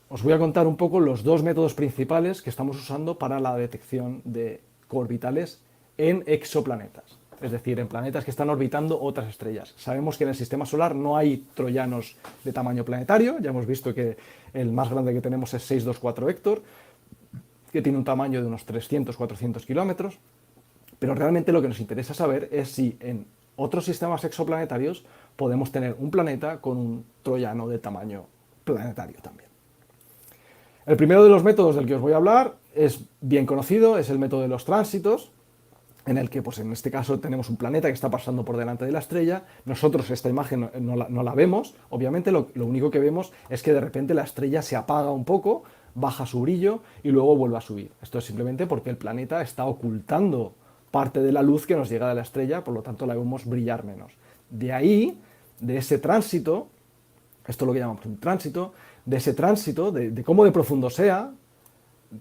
os voy a contar un poco los dos métodos principales que estamos usando para la detección de coorbitales en exoplanetas, es decir, en planetas que están orbitando otras estrellas. Sabemos que en el sistema solar no hay troyanos de tamaño planetario, ya hemos visto que el más grande que tenemos es 624 Héctor, que tiene un tamaño de unos 300-400 kilómetros, pero realmente lo que nos interesa saber es si en otros sistemas exoplanetarios podemos tener un planeta con un troyano de tamaño planetario también. El primero de los métodos del que os voy a hablar es bien conocido, es el método de los tránsitos, en el que, pues en este caso, tenemos un planeta que está pasando por delante de la estrella. Nosotros esta imagen no la vemos, obviamente lo único que vemos es que de repente la estrella se apaga un poco, baja su brillo y luego vuelve a subir. Esto es simplemente porque el planeta está ocultando parte de la luz que nos llega de la estrella, por lo tanto la vemos brillar menos. De ahí, de ese tránsito, esto es lo que llamamos un tránsito, de ese tránsito, de cómo de profundo sea,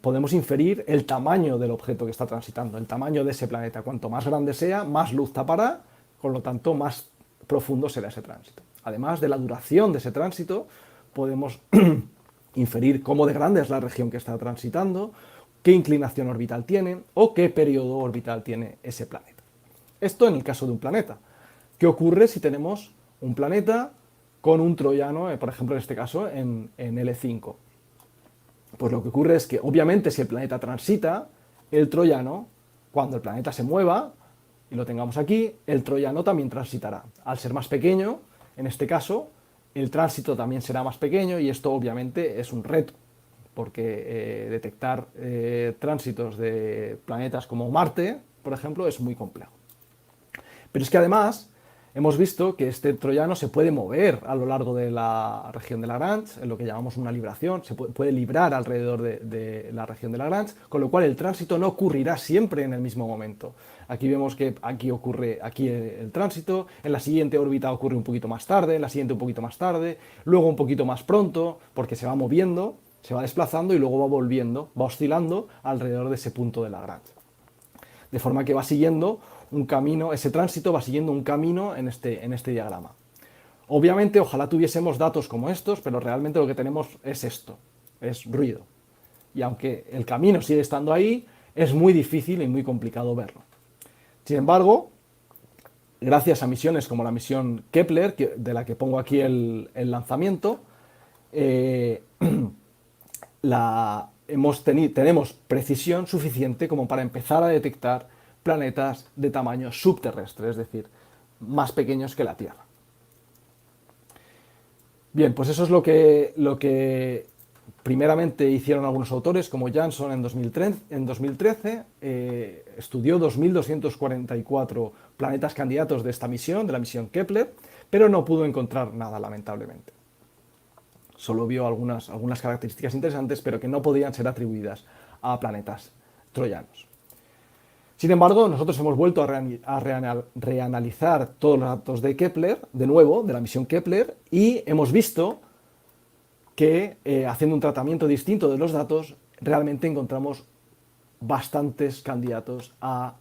podemos inferir el tamaño del objeto que está transitando, el tamaño de ese planeta. Cuanto más grande sea, más luz tapará, con lo tanto más profundo será ese tránsito. Además de la duración de ese tránsito, podemos inferir cómo de grande es la región que está transitando, qué inclinación orbital tiene o qué periodo orbital tiene ese planeta. Esto en el caso de un planeta. ¿Qué ocurre si tenemos un planeta con un troyano, por ejemplo en este caso en L5? Pues lo que ocurre es que obviamente si el planeta transita, el troyano, cuando el planeta se mueva, y lo tengamos aquí, el troyano también transitará. Al ser más pequeño, en este caso, el tránsito también será más pequeño, y esto obviamente es un reto, porque detectar tránsitos de planetas como Marte, por ejemplo, es muy complejo. Pero es que además hemos visto que este troyano se puede mover a lo largo de la región de Lagrange, en lo que llamamos una libración, se puede librar alrededor de la región de Lagrange, con lo cual el tránsito no ocurrirá siempre en el mismo momento. Aquí vemos que aquí ocurre el tránsito, en la siguiente órbita ocurre un poquito más tarde, en la siguiente un poquito más tarde, luego un poquito más pronto, porque se va moviendo, se va desplazando y luego va volviendo, va oscilando alrededor de ese punto de Lagrange. De forma que va siguiendo un camino, ese tránsito va siguiendo un camino en este diagrama. Obviamente, ojalá tuviésemos datos como estos, pero realmente lo que tenemos es esto, es ruido. y aunque el camino sigue estando ahí, es muy difícil y muy complicado verlo. Sin embargo, gracias a misiones como la misión Kepler, de la que pongo aquí el lanzamiento, eh, tenemos precisión suficiente como para empezar a detectar planetas de tamaño subterrestre, es decir, más pequeños que la Tierra. Bien, pues eso es lo que primeramente hicieron algunos autores, como Jansson en 2013, estudió 2.244 planetas candidatos de esta misión, de la misión Kepler, pero no pudo encontrar nada, lamentablemente. Solo vio algunas características interesantes, pero que no podían ser atribuidas a planetas troyanos. Sin embargo, nosotros hemos vuelto a reanalizar todos los datos de Kepler, de nuevo, de la misión Kepler, y hemos visto que haciendo un tratamiento distinto de los datos, realmente encontramos bastantes candidatos a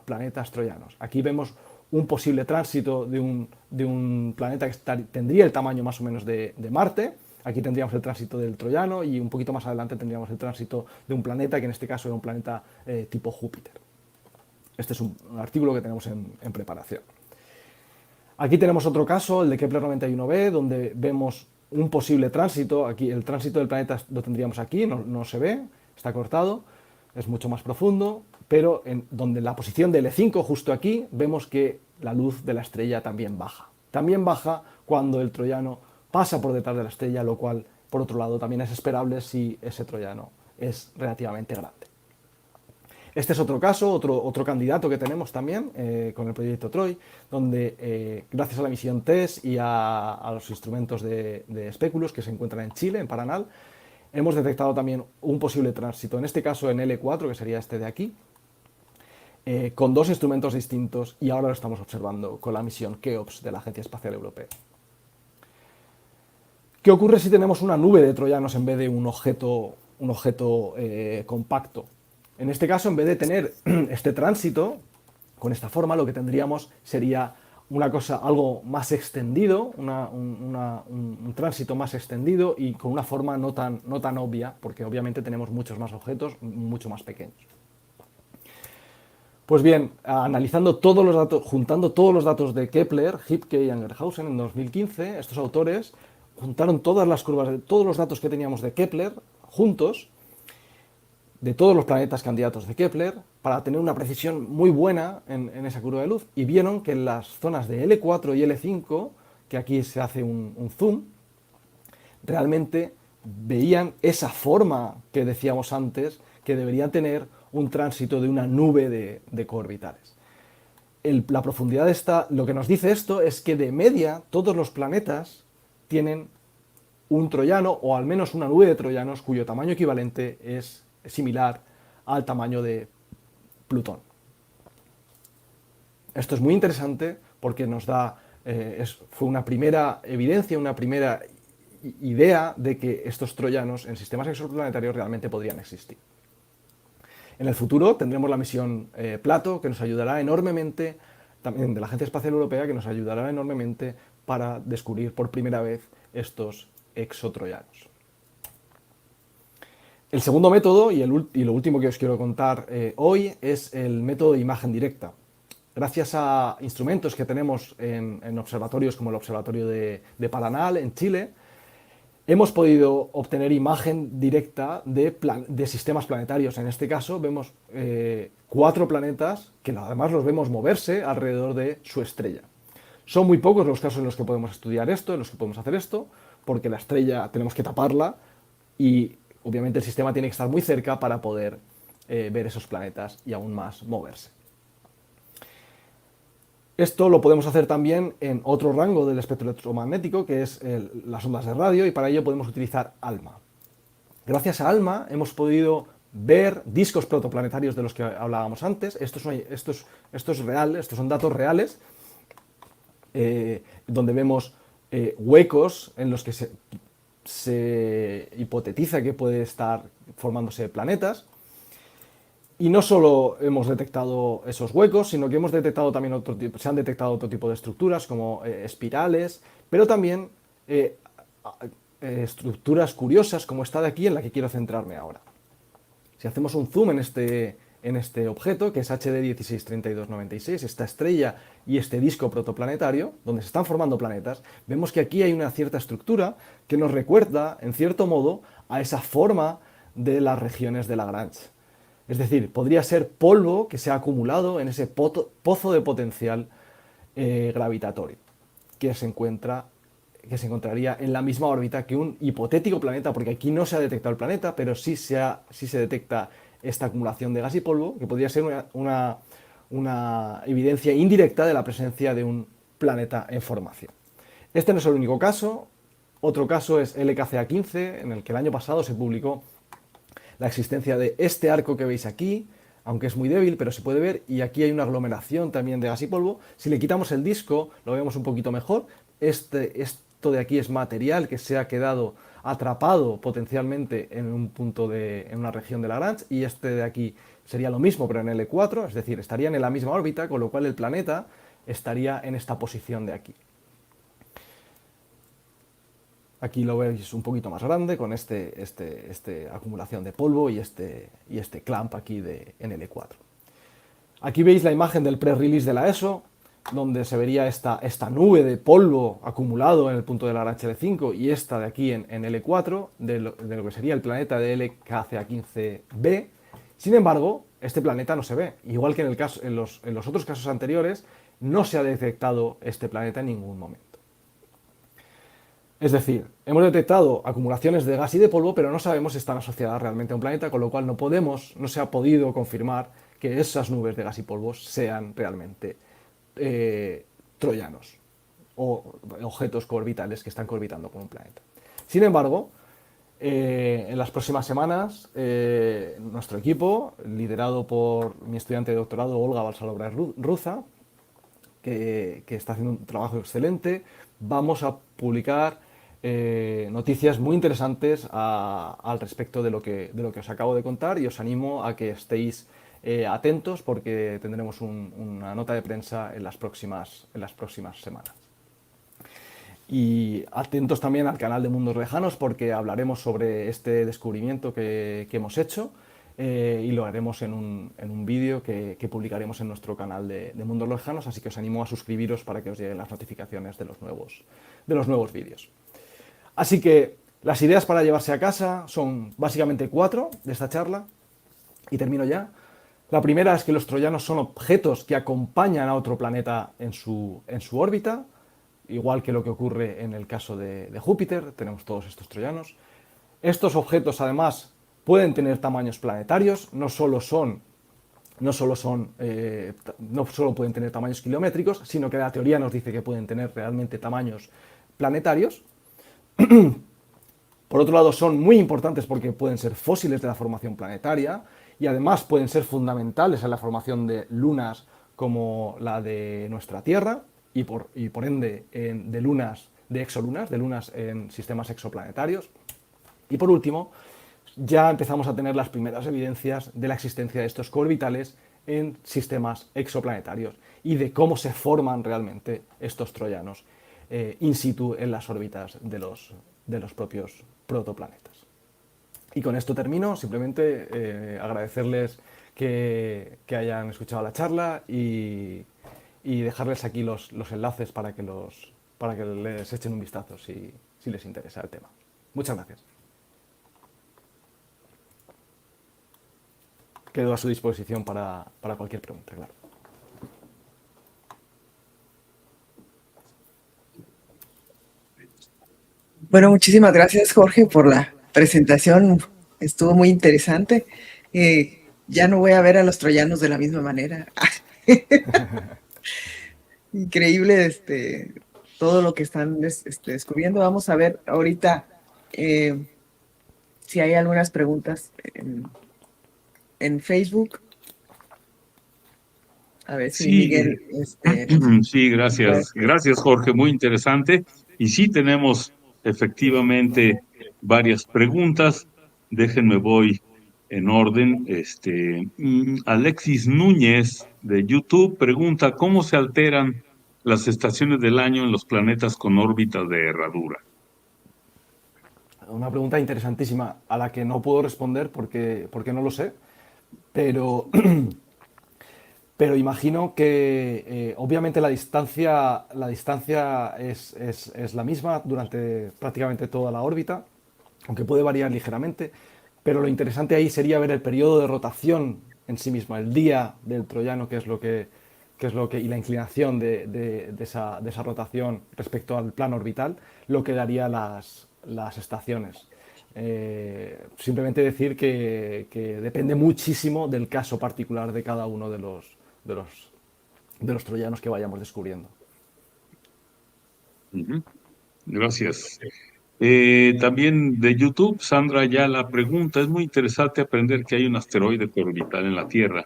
planetas troyanos. Aquí vemos un posible tránsito de un planeta que tendría el tamaño más o menos de Marte. Aquí tendríamos el tránsito del troyano y un poquito más adelante tendríamos el tránsito de un planeta que en este caso era un planeta tipo Júpiter. Este es un artículo que tenemos en preparación. Aquí tenemos otro caso, el de Kepler 91b, donde vemos un posible tránsito. Aquí el tránsito del planeta lo tendríamos aquí, no se ve, está cortado, es mucho más profundo, pero donde la posición del E5, justo aquí, vemos que la luz de la estrella también baja. También baja cuando el troyano pasa por detrás de la estrella, lo cual, por otro lado, también es esperable si ese troyano es relativamente grande. Este es otro caso, otro candidato que tenemos también con el proyecto TROY, donde gracias a la misión TESS y a los instrumentos de Speculus que se encuentran en Chile, en Paranal, hemos detectado también un posible tránsito, en este caso en L4, que sería este de aquí, con dos instrumentos distintos, y ahora lo estamos observando con la misión KEOPS de la Agencia Espacial Europea. ¿Qué ocurre si tenemos una nube de troyanos en vez de un objeto compacto? En este caso, en vez de tener este tránsito con esta forma, lo que tendríamos sería algo más extendido, un tránsito más extendido y con una forma no tan obvia, porque obviamente tenemos muchos más objetos mucho más pequeños. Pues bien, analizando todos los datos, juntando todos los datos de Kepler, Hipke y Angerhausen en 2015, estos autores juntaron todas las curvas de todos los datos que teníamos de Kepler juntos, de todos los planetas candidatos de Kepler, para tener una precisión muy buena en esa curva de luz, y vieron que en las zonas de L4 y L5, que aquí se hace un zoom, realmente veían esa forma que decíamos antes, que debería tener un tránsito de una nube de coorbitales. La profundidad lo que nos dice esto es que de media todos los planetas tienen un troyano, o al menos una nube de troyanos, cuyo tamaño equivalente es similar al tamaño de Plutón. Esto es muy interesante porque nos da, fue una primera evidencia, una primera idea de que estos troyanos en sistemas exoplanetarios realmente podrían existir. En el futuro tendremos la misión Plato, que nos ayudará enormemente, también de la Agencia Espacial Europea, que nos ayudará enormemente para descubrir por primera vez estos exotroyanos. El segundo método, y lo último que os quiero contar hoy, es el método de imagen directa. Gracias a instrumentos que tenemos en observatorios como el Observatorio de Paranal, en Chile, hemos podido obtener imagen directa de sistemas planetarios. En este caso vemos 4 planetas que además los vemos moverse alrededor de su estrella. Son muy pocos los casos en los que podemos estudiar esto, en los que podemos hacer esto, porque la estrella tenemos que taparla y obviamente el sistema tiene que estar muy cerca para poder ver esos planetas y aún más moverse. Esto lo podemos hacer también en otro rango del espectro electromagnético, que es las ondas de radio, y para ello podemos utilizar ALMA. Gracias a ALMA hemos podido ver discos protoplanetarios de los que hablábamos antes. Esto es real, estos son datos reales, donde vemos huecos en los que se hipotetiza que puede estar formándose planetas. Y no solo hemos detectado esos huecos, sino que hemos detectado también se han detectado otro tipo de estructuras como espirales, pero también estructuras curiosas como esta de aquí en la que quiero centrarme ahora. Si hacemos un zoom en este objeto, que es HD 163296, esta estrella y este disco protoplanetario, donde se están formando planetas, vemos que aquí hay una cierta estructura que nos recuerda, en cierto modo, a esa forma de las regiones de Lagrange. Es decir, podría ser polvo que se ha acumulado en ese pozo de potencial gravitatorio que se encontraría en la misma órbita que un hipotético planeta, porque aquí no se ha detectado el planeta, pero sí se detecta esta acumulación de gas y polvo, que podría ser una evidencia indirecta de la presencia de un planeta en formación. Este no es el único caso. Otro caso es LKCA15, en el que el año pasado se publicó la existencia de este arco que veis aquí, aunque es muy débil, pero se puede ver, y aquí hay una aglomeración también de gas y polvo. Si le quitamos el disco, lo vemos un poquito mejor. Esto de aquí es material que se ha quedado atrapado potencialmente en un punto en una región de Lagrange, y este de aquí sería lo mismo, pero en L4, es decir, estarían en la misma órbita, con lo cual el planeta estaría en esta posición de aquí. Aquí lo veis un poquito más grande con esta acumulación de polvo y este clamp aquí en L4. Aquí veis la imagen del pre-release de la ESO, donde se vería esta nube de polvo acumulado en el punto de Lagrange L5 y esta de aquí en L4, de lo que sería el planeta de LKCA15b. Sin embargo, este planeta no se ve. Igual que en los otros casos anteriores, no se ha detectado este planeta en ningún momento. Es decir, hemos detectado acumulaciones de gas y de polvo, pero no sabemos si están asociadas realmente a un planeta, con lo cual no se ha podido confirmar que esas nubes de gas y polvo sean realmente troyanos o objetos coorbitales que están coorbitando con un planeta. Sin embargo, en las próximas semanas, nuestro equipo, liderado por mi estudiante de doctorado, Olga Balsalobra-Ruza, que está haciendo un trabajo excelente, vamos a publicar noticias muy interesantes al respecto de lo que os acabo de contar, y os animo a que estéis atentos, porque tendremos una nota de prensa en las próximas semanas. Y atentos también al canal de Mundos Lejanos, porque hablaremos sobre este descubrimiento que hemos hecho, y lo haremos en un vídeo que publicaremos en nuestro canal de Mundos Lejanos, así que os animo a suscribiros para que os lleguen las notificaciones de los nuevos vídeos. Así que las ideas para llevarse a casa son básicamente 4 de esta charla, y termino ya. La primera es que los troyanos son objetos que acompañan a otro planeta en su órbita, igual que lo que ocurre en el caso de Júpiter. Tenemos todos estos troyanos. Estos objetos, además, pueden tener tamaños planetarios, no solo pueden tener tamaños kilométricos, sino que la teoría nos dice que pueden tener realmente tamaños planetarios. Por otro lado, son muy importantes porque pueden ser fósiles de la formación planetaria, y además pueden ser fundamentales en la formación de lunas como la de nuestra Tierra, y por ende de exolunas, de lunas en sistemas exoplanetarios. Y por último, ya empezamos a tener las primeras evidencias de la existencia de estos coorbitales en sistemas exoplanetarios y de cómo se forman realmente estos troyanos in situ en las órbitas de los propios protoplanetas. Y con esto termino. Simplemente agradecerles que hayan escuchado la charla y dejarles aquí los enlaces para que les echen un vistazo si les interesa el tema. Muchas gracias. Quedo a su disposición para cualquier pregunta, claro. Bueno, muchísimas gracias, Jorge, por la presentación. Estuvo muy interesante. Ya no voy a ver a los troyanos de la misma manera. Increíble todo lo que están descubriendo. Vamos a ver ahorita si hay algunas preguntas en Facebook. A ver si Sí, Miguel. sí, gracias. Gracias, Jorge, muy interesante. Y sí tenemos efectivamente varias preguntas. Déjenme voy en orden. Alexis Núñez de YouTube pregunta, ¿cómo se alteran las estaciones del año en los planetas con órbitas de herradura? Una pregunta interesantísima a la que no puedo responder porque no lo sé, pero, pero imagino que obviamente la distancia es la misma durante prácticamente toda la órbita, aunque puede variar ligeramente, pero lo interesante ahí sería ver el periodo de rotación en sí mismo, el día del troyano, y la inclinación de esa rotación respecto al plano orbital, lo que daría las estaciones. Simplemente decir que depende muchísimo del caso particular de cada uno de los, de los troyanos que vayamos descubriendo. Ujú. Gracias. También de YouTube, Sandra ya la pregunta, es muy interesante aprender que hay un asteroide orbital en la Tierra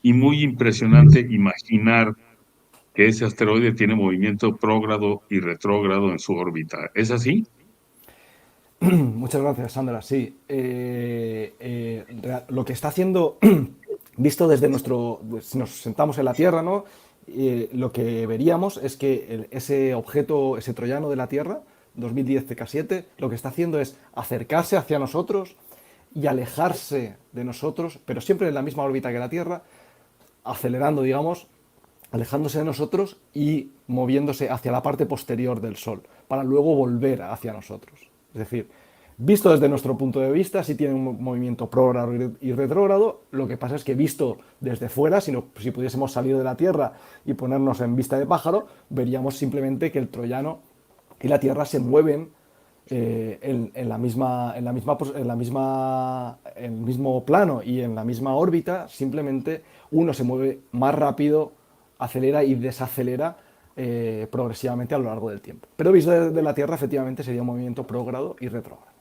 y muy impresionante imaginar que ese asteroide tiene movimiento prógrado y retrógrado en su órbita. ¿Es así? Muchas gracias, Sandra. Sí, lo que está haciendo, visto desde si nos sentamos en la Tierra, ¿no? Lo que veríamos es que ese objeto, ese troyano de la Tierra, 2010 TK7, lo que está haciendo es acercarse hacia nosotros y alejarse de nosotros, pero siempre en la misma órbita que la Tierra, acelerando, digamos, alejándose de nosotros y moviéndose hacia la parte posterior del Sol, para luego volver hacia nosotros. Es decir, visto desde nuestro punto de vista, sí tiene un movimiento progrado y retrógrado. Lo que pasa es que visto desde fuera, si pudiésemos salir de la Tierra y ponernos en vista de pájaro, veríamos simplemente que el troyano y la Tierra se mueven en el mismo plano y en la misma órbita. Simplemente uno se mueve más rápido, acelera y desacelera progresivamente a lo largo del tiempo. Pero visto desde la Tierra, efectivamente sería un movimiento progrado y retrógrado.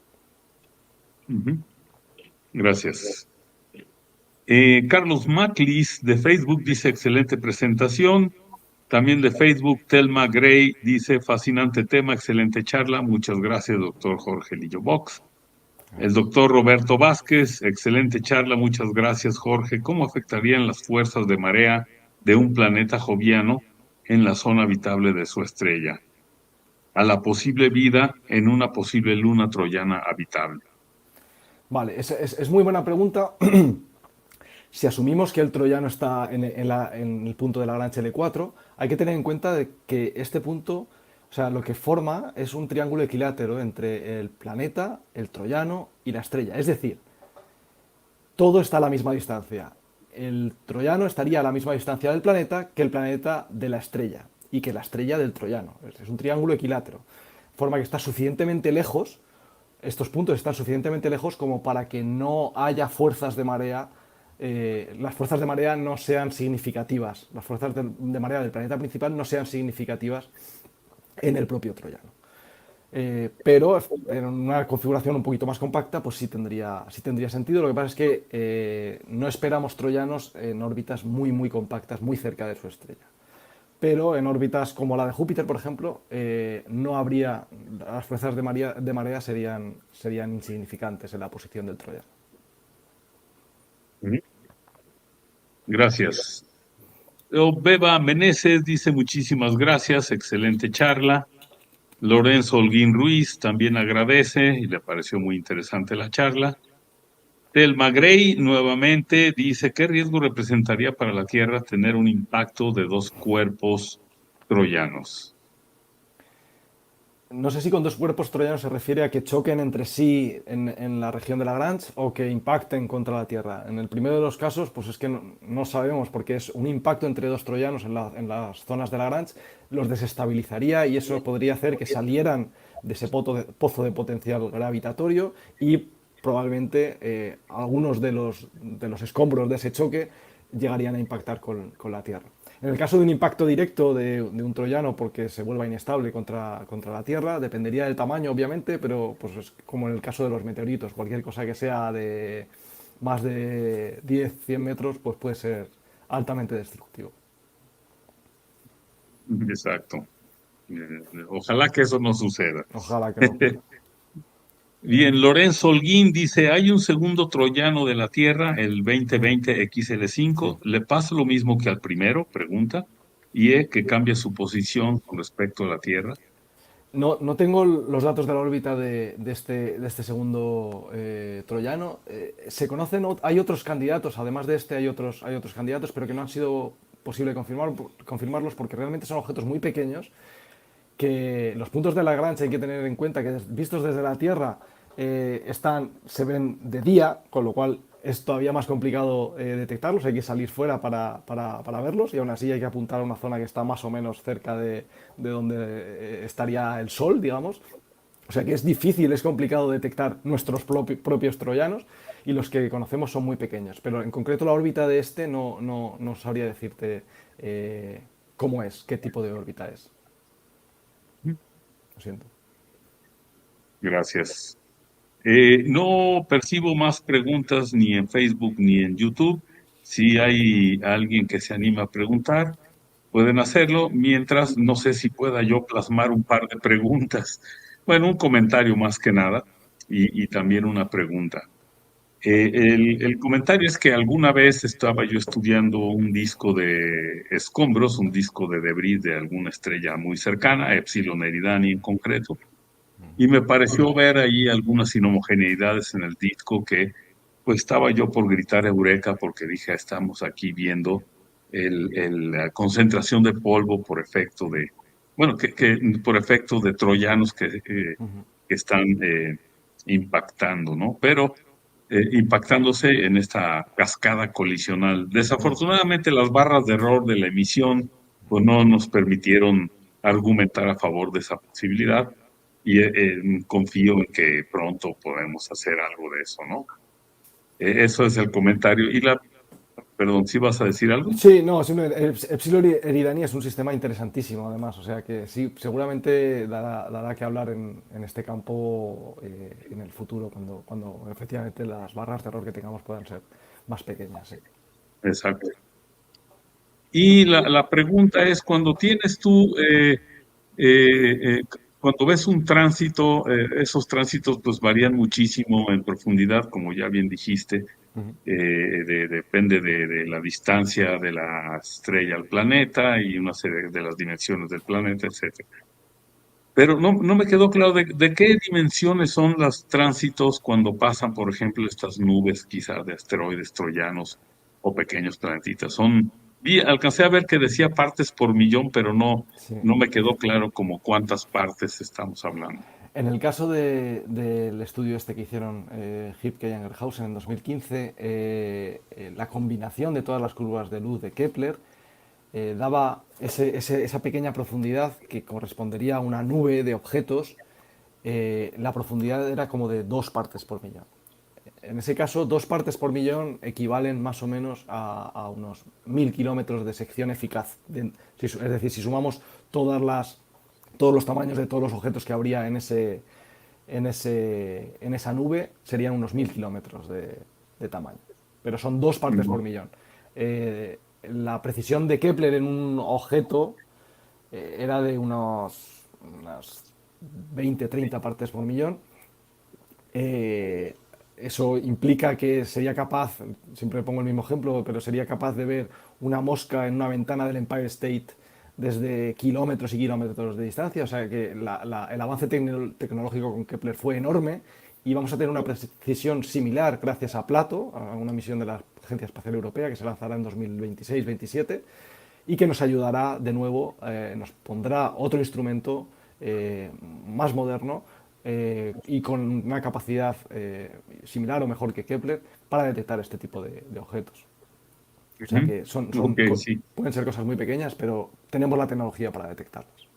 Ujú. Gracias. Carlos Maclis de Facebook dice excelente presentación. También de Facebook, Telma Gray dice fascinante tema, excelente charla. Muchas gracias, doctor Jorge Lillo Box. El doctor Roberto Vázquez, excelente charla. Muchas gracias, Jorge. ¿Cómo afectarían las fuerzas de marea de un planeta joviano en la zona habitable de su estrella a la posible vida en una posible luna troyana habitable? Vale, es muy buena pregunta. Si asumimos que el troyano está en el punto de Lagrange L4, hay que tener en cuenta de que este punto, o sea, lo que forma es un triángulo equilátero entre el planeta, el troyano y la estrella. Es decir, todo está a la misma distancia. El troyano estaría a la misma distancia del planeta que el planeta de la estrella y que la estrella del troyano. Es un triángulo equilátero. De forma que está suficientemente lejos, estos puntos están suficientemente lejos como para que no haya fuerzas de marea, las fuerzas de marea no sean significativas, las fuerzas de marea del planeta principal no sean significativas en el propio troyano. Pero en una configuración un poquito más compacta, pues sí tendría sentido. Lo que pasa es que no esperamos troyanos en órbitas muy, muy compactas, muy cerca de su estrella. Pero en órbitas como la de Júpiter, por ejemplo, no habría, las fuerzas de marea serían insignificantes en la posición del troyano. Ujú. Gracias. Beba Meneses dice muchísimas gracias, excelente charla. Lorenzo Holguín Ruiz también agradece y le pareció muy interesante la charla. Telma Gray nuevamente dice, ¿qué riesgo representaría para la Tierra tener un impacto de dos cuerpos troyanos? No sé si con dos cuerpos troyanos se refiere a que choquen entre sí en la región de Lagrange o que impacten contra la Tierra. En el primero de los casos, pues es que no sabemos, porque es un impacto entre dos troyanos en las zonas de Lagrange, los desestabilizaría y eso podría hacer que salieran de ese pozo de potencial gravitatorio y probablemente algunos de los escombros de ese choque llegarían a impactar con la Tierra. En el caso de un impacto directo de un troyano porque se vuelva inestable contra la Tierra, dependería del tamaño, obviamente, pero pues es como en el caso de los meteoritos, cualquier cosa que sea de más de 10-100 metros, pues puede ser altamente destructivo. Exacto. Ojalá que eso no suceda. Ojalá que no ocurra. Bien, Lorenzo Holguín dice, hay un segundo troyano de la Tierra, el 2020 Sí. XL5, ¿le pasa lo mismo que al primero? Pregunta. Y que cambia su posición con respecto a la Tierra. No tengo los datos de la órbita de este segundo troyano. Se conocen, hay otros candidatos, además de este hay otros candidatos, pero que no han sido posible confirmarlos porque realmente son objetos muy pequeños que los puntos de Lagrange hay que tener en cuenta que vistos desde la Tierra se ven de día, con lo cual es todavía más complicado detectarlos, hay que salir fuera para verlos y aún así hay que apuntar a una zona que está más o menos cerca de donde estaría el Sol, digamos. O sea que es difícil, es complicado detectar nuestros propios troyanos y los que conocemos son muy pequeños. Pero en concreto la órbita de este no sabría decirte cómo es, qué tipo de órbita es. Lo siento. Gracias. No percibo más preguntas ni en Facebook ni en YouTube. Si hay alguien que se anima a preguntar, pueden hacerlo, mientras no sé si pueda yo plasmar un par de preguntas. Bueno, un comentario más que nada y también una pregunta. El comentario es que alguna vez estaba yo estudiando un disco de escombros, un disco de debris de alguna estrella muy cercana, Epsilon Eridani en concreto, y me pareció ver ahí algunas inhomogeneidades en el disco que pues estaba yo por gritar eureka porque dije, estamos aquí viendo la concentración de polvo por efecto de, bueno, que por efecto de troyanos que están impactando, ¿no? Pero impactándose en esta cascada colisional. Desafortunadamente las barras de error de la emisión pues no nos permitieron argumentar a favor de esa posibilidad y confío en que pronto podemos hacer algo de eso, ¿no? Eso es el comentario. Perdón, ¿sí vas a decir algo? Sí, no, Epsilon Eridani es un sistema interesantísimo, además, o sea que sí, seguramente dará que hablar en este campo en el futuro, cuando efectivamente las barras de error que tengamos puedan ser más pequeñas. Sí. Exacto. Y la pregunta es, cuando tienes tú, cuando ves un tránsito, esos tránsitos pues varían muchísimo en profundidad, como ya bien dijiste, depende de la distancia de la estrella al planeta y una serie de las dimensiones del planeta, etcétera. Pero no me quedó claro de qué dimensiones son los tránsitos cuando pasan, por ejemplo, estas nubes quizás de asteroides troyanos o pequeños planetitas. Alcancé a ver que decía partes por millón, pero Sí. no me quedó claro como cuántas partes estamos hablando. En el caso del estudio este que hicieron Hipke y Angerhausen en 2015, la combinación de todas las curvas de luz de Kepler daba esa pequeña profundidad que correspondería a una nube de objetos. La profundidad era como de 2 partes por millón. En ese caso, 2 partes por millón equivalen más o menos a unos 1000 kilómetros de sección eficaz. Es decir, si sumamos todos los tamaños de todos los objetos que habría en esa nube, serían unos 1000 kilómetros de tamaño. Pero son 2 partes por millón. La precisión de Kepler en un objeto era de unas 20-30 partes por millón. Eso implica que sería capaz, siempre pongo el mismo ejemplo, pero sería capaz de ver una mosca en una ventana del Empire State desde kilómetros y kilómetros de distancia. O sea que el avance tecnológico con Kepler fue enorme y vamos a tener una precisión similar gracias a Plato, a una misión de la Agencia Espacial Europea que se lanzará en 2026-27 y que nos ayudará de nuevo, nos pondrá otro instrumento más moderno y con una capacidad similar o mejor que Kepler para detectar este tipo de objetos. O sea Ujú. que Ok, sí, pueden ser cosas muy pequeñas, pero tenemos la tecnología para detectarlas.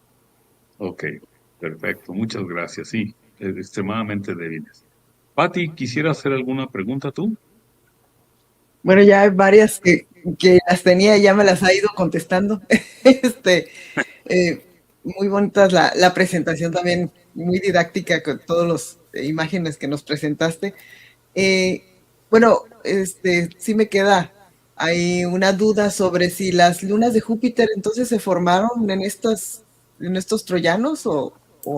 ok, perfecto, muchas gracias, sí, extremadamente débiles. Patti, ¿quisiera hacer alguna pregunta tú? Bueno, ya hay varias que las tenía y ya me las ha ido contestando. Este, muy bonitas la presentación también, muy didáctica con todas las imágenes que nos presentaste. Bueno, sí me queda hay una duda sobre si las lunas de Júpiter entonces se formaron en estos troyanos o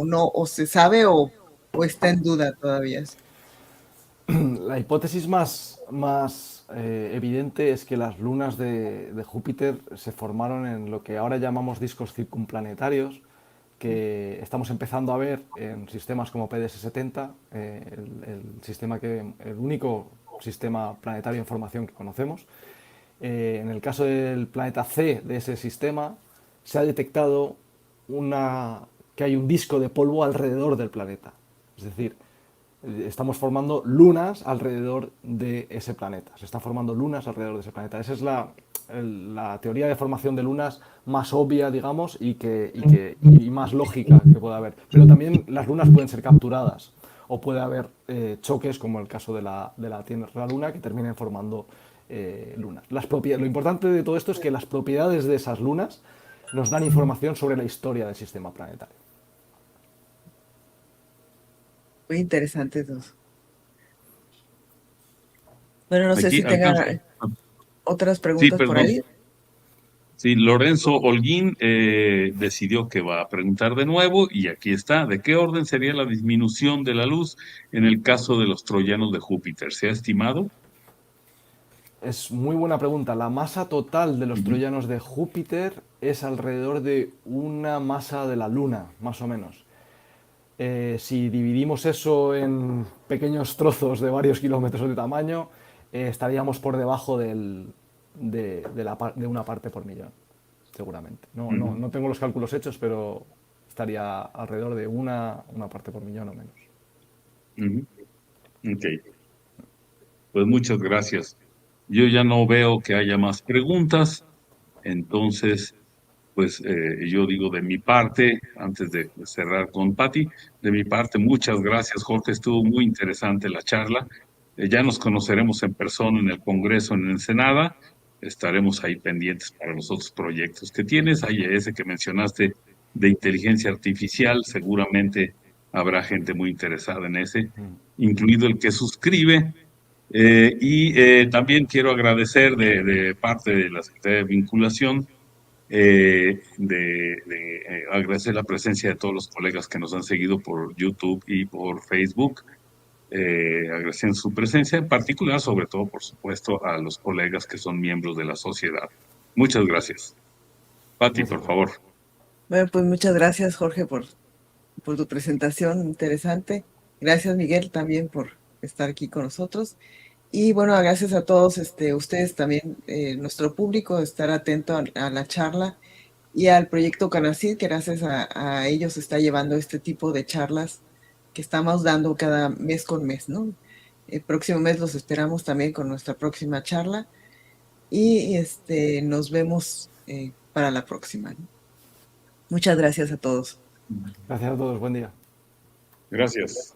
no, o se sabe o está en duda todavía. La hipótesis más evidente es que las lunas de Júpiter se formaron en lo que ahora llamamos discos circunplanetarios, que estamos empezando a ver en sistemas como PDS-70, el único sistema planetario en formación que conocemos. En el caso del planeta C de ese sistema, se ha detectado que hay un disco de polvo alrededor del planeta. Es decir, estamos formando lunas alrededor de ese planeta. Se están formando lunas alrededor de ese planeta. Esa es la teoría de formación de lunas más obvia, digamos, y más lógica que pueda haber. Pero también las lunas pueden ser capturadas o puede haber choques, como el caso de la Tierra-Luna, que terminen formando lunas. Lo importante de todo esto es que las propiedades de esas lunas nos dan información sobre la historia del sistema planetario. Muy interesante todo. Bueno, no sé Aquí si tengan alcanzo. otras Sí, preguntas por perdón. ahí. Sí, Lorenzo Holguín decidió que va a preguntar de nuevo y aquí está. ¿De qué orden sería la disminución de la luz en el caso de los troyanos de Júpiter? ¿Se ha estimado? Es muy buena pregunta. La masa total de los Ujú. troyanos de Júpiter es alrededor de una masa de la Luna, más o menos. Si dividimos eso en pequeños trozos de varios kilómetros de tamaño, estaríamos por debajo de una parte por millón, seguramente. Ujú. No tengo los cálculos hechos, pero estaría alrededor de una parte por millón o menos. Ujú. Ok, pues muchas gracias. Yo ya no veo que haya más preguntas, entonces, pues yo digo de mi parte, antes de cerrar con Patti, de mi parte, muchas gracias, Jorge, estuvo muy interesante la charla. Ya nos conoceremos en persona en el Congreso en Ensenada, estaremos ahí pendientes para los otros proyectos que tienes. Hay ese que mencionaste de inteligencia artificial, seguramente habrá gente muy interesada en ese, incluido el que suscribe. También quiero agradecer de parte de la Secretaría de Vinculación, agradecer la presencia de todos los colegas que nos han seguido por YouTube y por Facebook, agradeciendo su presencia, en particular, sobre todo, por supuesto, a los colegas que son miembros de la sociedad. Muchas gracias. Pati, Gracias, por Jorge. favor. Bueno, pues muchas gracias, Jorge, por tu presentación interesante. Gracias, Miguel, también por estar aquí con nosotros. Y bueno, gracias a todos ustedes también, nuestro público, estar atento a la charla y al proyecto Canacid, que gracias a ellos está llevando este tipo de charlas que estamos dando cada mes con mes, ¿no? El próximo mes los esperamos también con nuestra próxima charla y nos vemos para la próxima, ¿no? Muchas gracias a todos. Gracias a todos. Buen día. Gracias.